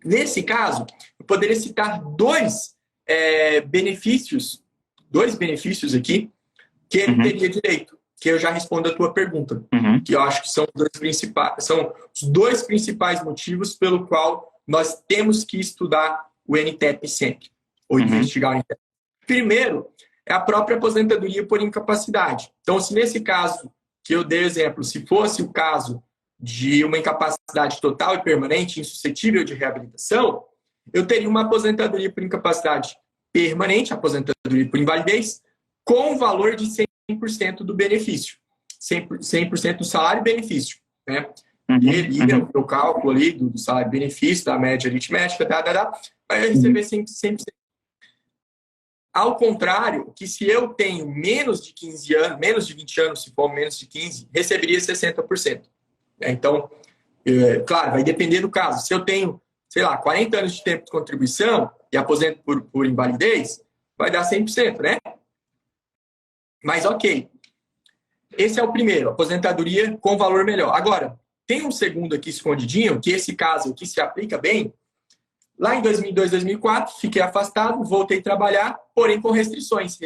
Speaker 2: Nesse caso, eu poderia citar dois benefícios aqui que ele teria direito, que eu já respondo a tua pergunta, que eu acho que são os dois principais motivos pelo qual nós temos que estudar o NTEP sempre, ou investigar o NTEP. Primeiro, é a própria aposentadoria por incapacidade. Então, se nesse caso que eu dei exemplo, se fosse o caso de uma incapacidade total e permanente, insuscetível de reabilitação, eu teria uma aposentadoria por incapacidade permanente, aposentadoria por invalidez, com valor de 100% do benefício. 100% do salário e benefício. Né? E ele é o cálculo ali do salário e benefício, da média aritmética, vai receber 100%. Ao contrário, que se eu tenho menos de 15 anos, menos de 20 anos, se for menos de 15, receberia 60%. Então, claro, vai depender do caso. Se eu tenho, sei lá, 40 anos de tempo de contribuição e aposento por invalidez, vai dar 100%, né? Mas ok. Esse é o primeiro, aposentadoria com valor melhor. Agora, tem um segundo aqui escondidinho, que esse caso aqui se aplica bem. Lá em 2002, 2004, fiquei afastado, voltei a trabalhar, porém com restrições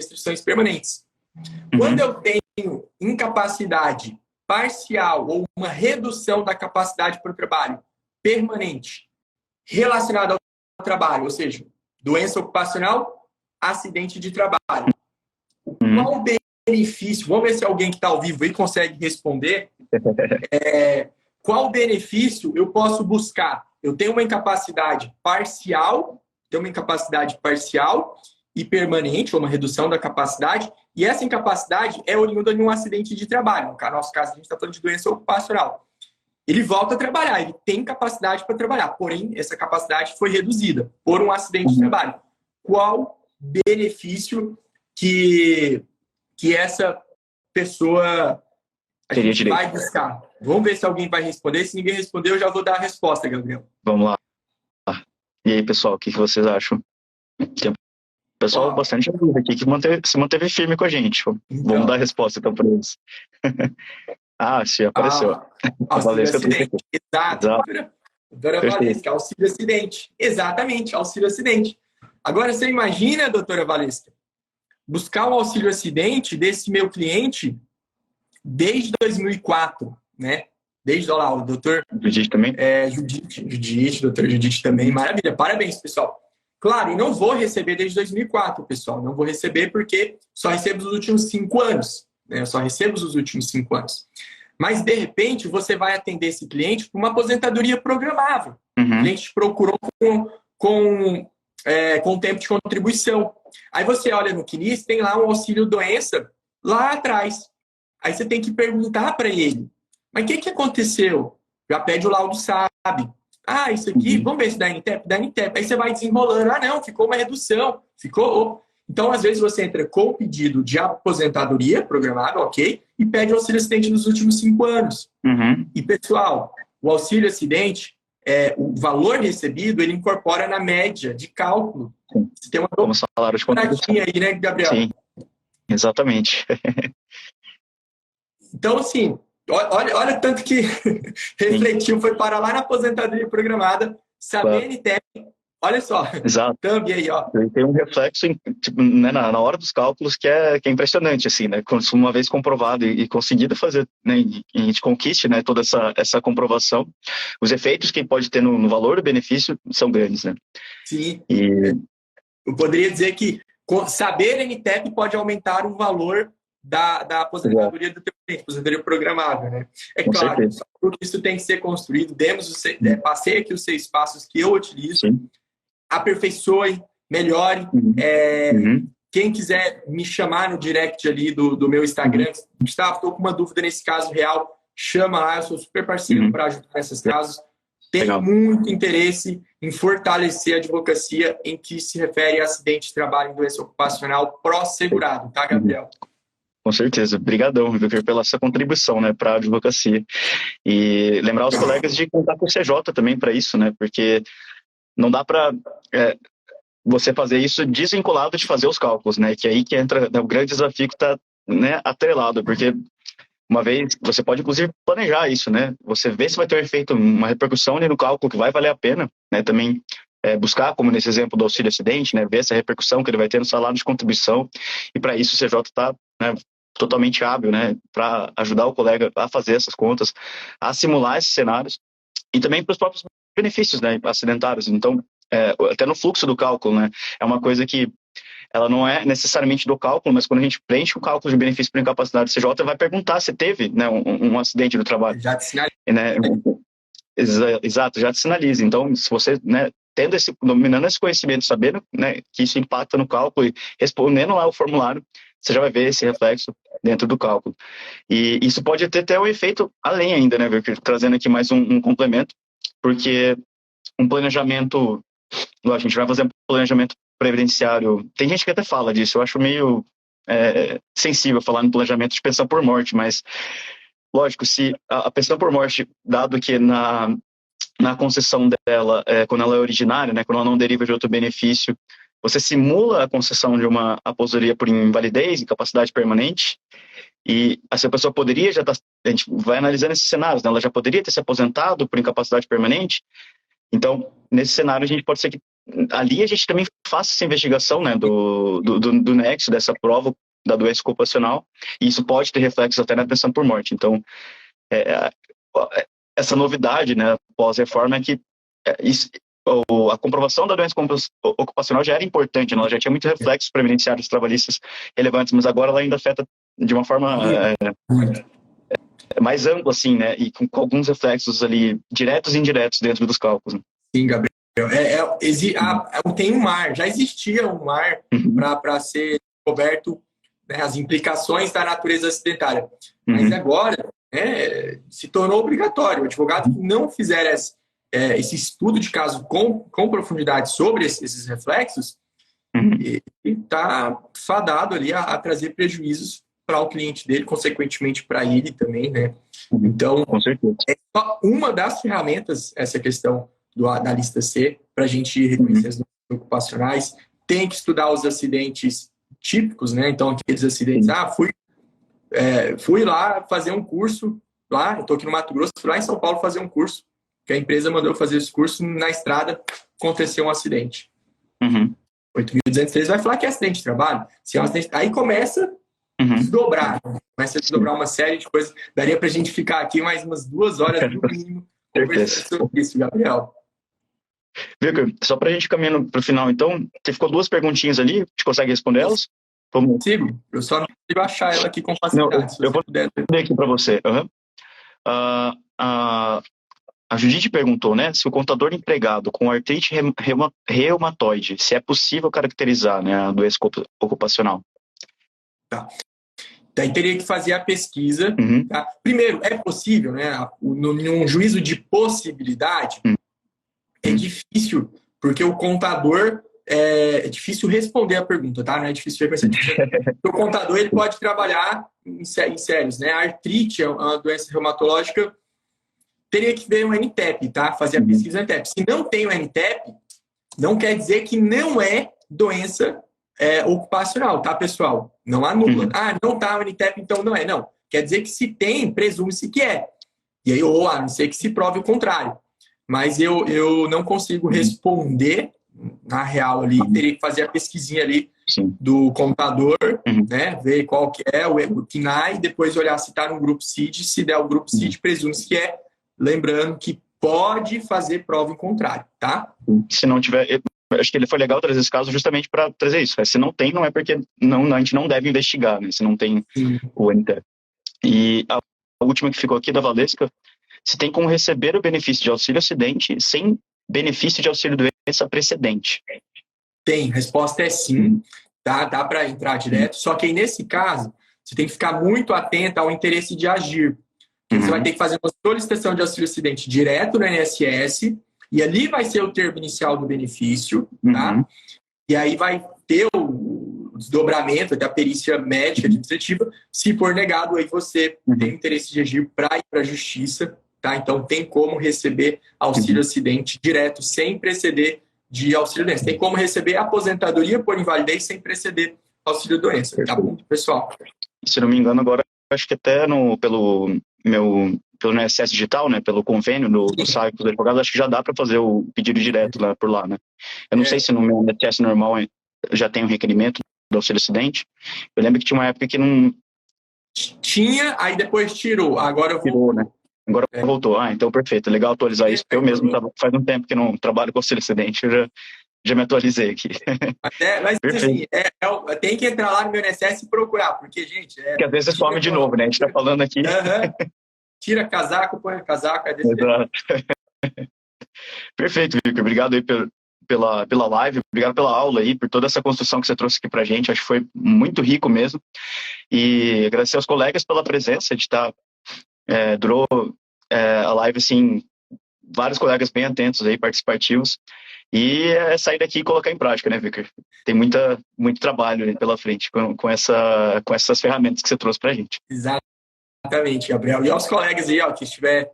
Speaker 2: permanentes. Quando eu tenho incapacidade parcial ou uma redução da capacidade para o trabalho permanente relacionada ao trabalho, ou seja, doença ocupacional, acidente de trabalho. Qual benefício? Vamos ver se alguém que está ao vivo aí consegue responder. Qual benefício eu posso buscar? Eu tenho uma incapacidade parcial e permanente, ou uma redução da capacidade, e essa incapacidade é oriunda de um acidente de trabalho. No nosso caso, a gente está falando de doença ocupacional. Ele volta a trabalhar, ele tem capacidade para trabalhar, porém, essa capacidade foi reduzida por um acidente de trabalho. Qual benefício que essa pessoa a gente vai buscar? Vamos ver se alguém vai responder. Se ninguém responder, eu já vou dar a resposta, Gabriel.
Speaker 1: Vamos lá. E aí, pessoal, o que vocês acham? Tem um pessoal bastante aqui que se manteve firme com a gente. Então, vamos dar a resposta então para eles. Se apareceu.
Speaker 2: Auxílio acidente. Exato. Doutora Valesca, auxílio acidente. Exatamente, auxílio acidente. Agora, você imagina, doutora Valesca, buscar o auxílio acidente desse meu cliente desde 2004, né? Desde lá, o doutor...
Speaker 1: Judite também?
Speaker 2: Doutora Judite também. Maravilha. Parabéns, pessoal. Claro, eu não vou receber desde 2004, pessoal. Não vou receber porque só recebo os últimos 5 anos. Né? Eu só recebo os últimos 5 anos. Mas, de repente, você vai atender esse cliente com uma aposentadoria programável. O cliente procurou com tempo de contribuição. Aí você olha no CNIS, tem lá um auxílio doença lá atrás. Aí você tem que perguntar para ele, mas o que aconteceu? Já pede o laudo SAB. Isso aqui, vamos ver se dá NTEP? Dá NTEP. Aí você vai desembolando. Não, ficou uma redução. Então, às vezes, você entra com o pedido de aposentadoria programada, ok, e pede auxílio acidente nos últimos 5 anos. E, pessoal, o auxílio acidente, o valor recebido, ele incorpora na média de cálculo.
Speaker 1: Você tem como salário de contribuição
Speaker 2: aí, né, Gabriel?
Speaker 1: Sim, exatamente.
Speaker 2: Então, assim, olha tanto que refletiu, foi parar lá na aposentadoria programada, saber NTEP, olha só.
Speaker 1: Exato.
Speaker 2: Também aí, ó.
Speaker 1: Tem um reflexo né, na hora dos cálculos que é impressionante, assim, né? Quando uma vez comprovado e conseguido fazer, né, e a gente conquiste, né, toda essa comprovação, os efeitos que pode ter no valor do benefício são grandes, né?
Speaker 2: Sim. Eu poderia dizer que saber NTEP pode aumentar o valor da aposentadoria do teu cliente, aposentadoria programável, né?
Speaker 1: Com
Speaker 2: claro,
Speaker 1: certeza.
Speaker 2: tudo isso tem que ser construído. Passei aqui os 6 passos que eu utilizo.
Speaker 1: Sim.
Speaker 2: Aperfeiçoe, melhore. Quem quiser me chamar no direct ali do meu Instagram, Gustavo, estou com uma dúvida nesse caso real, chama lá, eu sou super parceiro para ajudar nesses casos. tem
Speaker 1: Legal.
Speaker 2: muito interesse em fortalecer a advocacia em que se refere a acidente de trabalho e doença ocupacional pró-segurado, tá, Gabriel?
Speaker 1: Com certeza. Obrigadão, Victor, pela sua contribuição, né, para a advocacia. E lembrar os colegas de contar com o CJ também para isso, né, porque não dá para você fazer isso desvinculado de fazer os cálculos, né, que aí que entra, né, o grande desafio que está, né, atrelado, porque uma vez, você pode inclusive planejar isso, né, você vê se vai ter um efeito, uma repercussão ali no cálculo que vai valer a pena, né, também buscar, como nesse exemplo do auxílio acidente, né, ver essa repercussão que ele vai ter no salário de contribuição, e para isso o CJ está, né, totalmente hábil, né, para ajudar o colega a fazer essas contas, a simular esses cenários, e também para os próprios benefícios, né, acidentários. Então, até no fluxo do cálculo, né, é uma coisa que ela não é necessariamente do cálculo, mas quando a gente preenche o cálculo de benefício por incapacidade do CJ, vai perguntar se teve, né, um acidente no trabalho.
Speaker 2: Já te sinalizo.
Speaker 1: Né, exato, já te sinaliza. Então, se você, né, dominando esse conhecimento, sabendo, né, que isso impacta no cálculo e respondendo lá o formulário, você já vai ver esse reflexo dentro do cálculo. E isso pode ter até um efeito além ainda, né, trazendo aqui mais um complemento, porque um planejamento, a gente vai fazer um planejamento previdenciário, tem gente que até fala disso, eu acho meio sensível falar no planejamento de pensão por morte, mas, lógico, se a pensão por morte, dado que na concessão dela, quando ela é originária, né, quando ela não deriva de outro benefício, você simula a concessão de uma aposentadoria por invalidez, incapacidade permanente, e essa pessoa poderia já estar, a gente vai analisando esses cenários, né, ela já poderia ter se aposentado por incapacidade permanente, então, nesse cenário, a gente pode ser que ali a gente também faça essa investigação, né, do nexo, dessa prova da doença ocupacional, e isso pode ter reflexos até na pensão por morte. Então, essa novidade, né, pós-reforma é que a comprovação da doença ocupacional já era importante, né? Ela já tinha muitos reflexos previdenciários trabalhistas relevantes, mas agora ela ainda afeta de uma forma mais ampla, assim, né, e com alguns reflexos ali diretos e indiretos dentro dos cálculos.
Speaker 2: Sim, Gabriel. Tem um mar, já existia um mar para ser coberto, né, as implicações da natureza acidentária. Mas agora se tornou obrigatório. O advogado que não fizer esse estudo de caso com profundidade sobre esses reflexos, ele está fadado ali a trazer prejuízos para o cliente dele, consequentemente para ele também, né? Então,
Speaker 1: com certeza,
Speaker 2: é só uma das ferramentas essa questão da lista C para a gente reconhecer as doenças ocupacionais. Tem que estudar os acidentes típicos, né? Então, aqueles acidentes, fui lá fazer um curso lá, eu estou aqui no Mato Grosso, fui lá em São Paulo fazer um curso, que a empresa mandou fazer esse curso, na estrada aconteceu um acidente. 8.203 vai falar que é acidente de trabalho. Se é um acidente, aí começa a desdobrar. Começa a desdobrar uma série de coisas. Daria para a gente ficar aqui mais umas 2 horas, no mínimo, conversando sobre isso, Gabriel.
Speaker 1: Victor, só para a gente caminhando para o final, então, você ficou 2 perguntinhas ali, a gente consegue responder elas?
Speaker 2: Consigo. Eu só não consigo achar ela aqui com facilidade.
Speaker 1: Eu vou ler aqui para você. A Judite perguntou, né, se o contador empregado com artrite reumatoide, se é possível caracterizar, né, a doença ocupacional.
Speaker 2: Tá. Daí teria que fazer a pesquisa. Tá? Primeiro, é possível, né? Num juízo de possibilidade, é difícil, porque o contador é difícil responder a pergunta, tá? Não é difícil reconhecer. O contador ele pode trabalhar em séries, né? A artrite é uma doença reumatológica, teria que ver um NTEP, tá? Fazer a pesquisa NTEP. Se não tem o NTEP, não quer dizer que não é doença ocupacional, tá, pessoal? Não anula. Não tá o NTEP, então não é. Não. Quer dizer que se tem, presume-se que é. E aí, a não ser que se prove o contrário. Mas eu não consigo responder na real ali. Teria que fazer a pesquisinha ali do contador, né? Ver qual que é o KNAI e depois olhar se está no grupo CID. Se der o grupo CID, presume-se que é. Lembrando que pode fazer prova em contrário, tá?
Speaker 1: Se não tiver... Acho que ele foi legal trazer esse caso justamente para trazer isso. Se não tem, não é porque a gente não deve investigar, né? Se não tem o NTEP. E a última que ficou aqui, da Valesca, se tem como receber o benefício de auxílio acidente sem benefício de auxílio doença precedente.
Speaker 2: Tem, resposta é sim. Tá? Dá para entrar direto. Só que aí, nesse caso, você tem que ficar muito atento ao interesse de agir. que você vai ter que fazer uma solicitação de auxílio-acidente direto no INSS, e ali vai ser o termo inicial do benefício, tá? E aí vai ter o desdobramento da perícia médica administrativa. Se for negado, aí você tem interesse de agir para ir para a justiça, tá? Então tem como receber auxílio-acidente direto, sem preceder de auxílio-doença. Tem como receber aposentadoria por invalidez sem preceder auxílio-doença, tá bom, pessoal?
Speaker 1: Se não me engano, agora acho que até pelo INSS digital, né, pelo convênio do site dos advogados, acho que já dá para fazer o pedido direto lá por lá, né? Eu não sei se no meu INSS normal já tem um requerimento do auxílio-acidente. Eu lembro que tinha uma época que não
Speaker 2: tinha, aí depois tirou. Agora
Speaker 1: tirou, né? Agora voltou. Ah, então perfeito. Legal atualizar isso, porque eu mesmo faz um tempo que não trabalho com auxílio-acidente, eu já me atualizei aqui.
Speaker 2: Mas assim, tem que entrar lá no meu INSS e procurar, porque, gente...
Speaker 1: Porque às vezes some de novo, né? A gente tá falando aqui...
Speaker 2: Tira casaco, põe casaco, é desse
Speaker 1: Exato. Perfeito, Victor. Obrigado aí pela live, obrigado pela aula aí, por toda essa construção que você trouxe aqui pra gente. Acho que foi muito rico mesmo. E agradecer aos colegas pela presença, de estar... durou a live, assim, vários colegas bem atentos aí, participativos. E sair daqui e colocar em prática, né, Victor? Tem muito trabalho pela frente com essas ferramentas que você trouxe pra gente.
Speaker 2: Exatamente, Gabriel. E aos colegas aí, ó, que estiver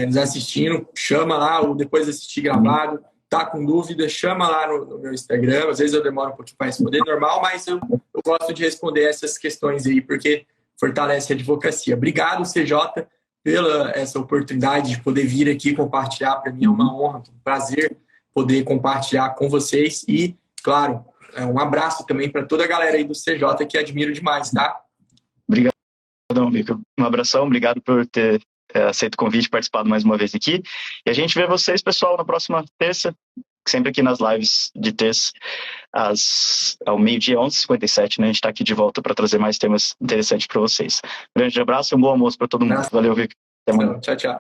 Speaker 2: nos assistindo, chama lá, ou depois de assistir gravado, tá com dúvida, chama lá no meu Instagram. Às vezes eu demoro um pouquinho para responder, normal, mas eu gosto de responder essas questões aí, porque fortalece a advocacia. Obrigado, CJ, pela essa oportunidade de poder vir aqui compartilhar. Para mim é uma honra, um prazer poder compartilhar com vocês. E, claro, um abraço também para toda a galera aí do CJ, que admiro demais, tá?
Speaker 1: Obrigado, Victor. Um abração, obrigado por ter aceito o convite e participado mais uma vez aqui. E a gente vê vocês, pessoal, na próxima terça, sempre aqui nas lives de terça, ao meio-dia, 11h57, né? A gente está aqui de volta para trazer mais temas interessantes para vocês. Um grande abraço e um bom almoço para todo mundo. Valeu, Victor. Até amanhã.
Speaker 2: Tchau, tchau.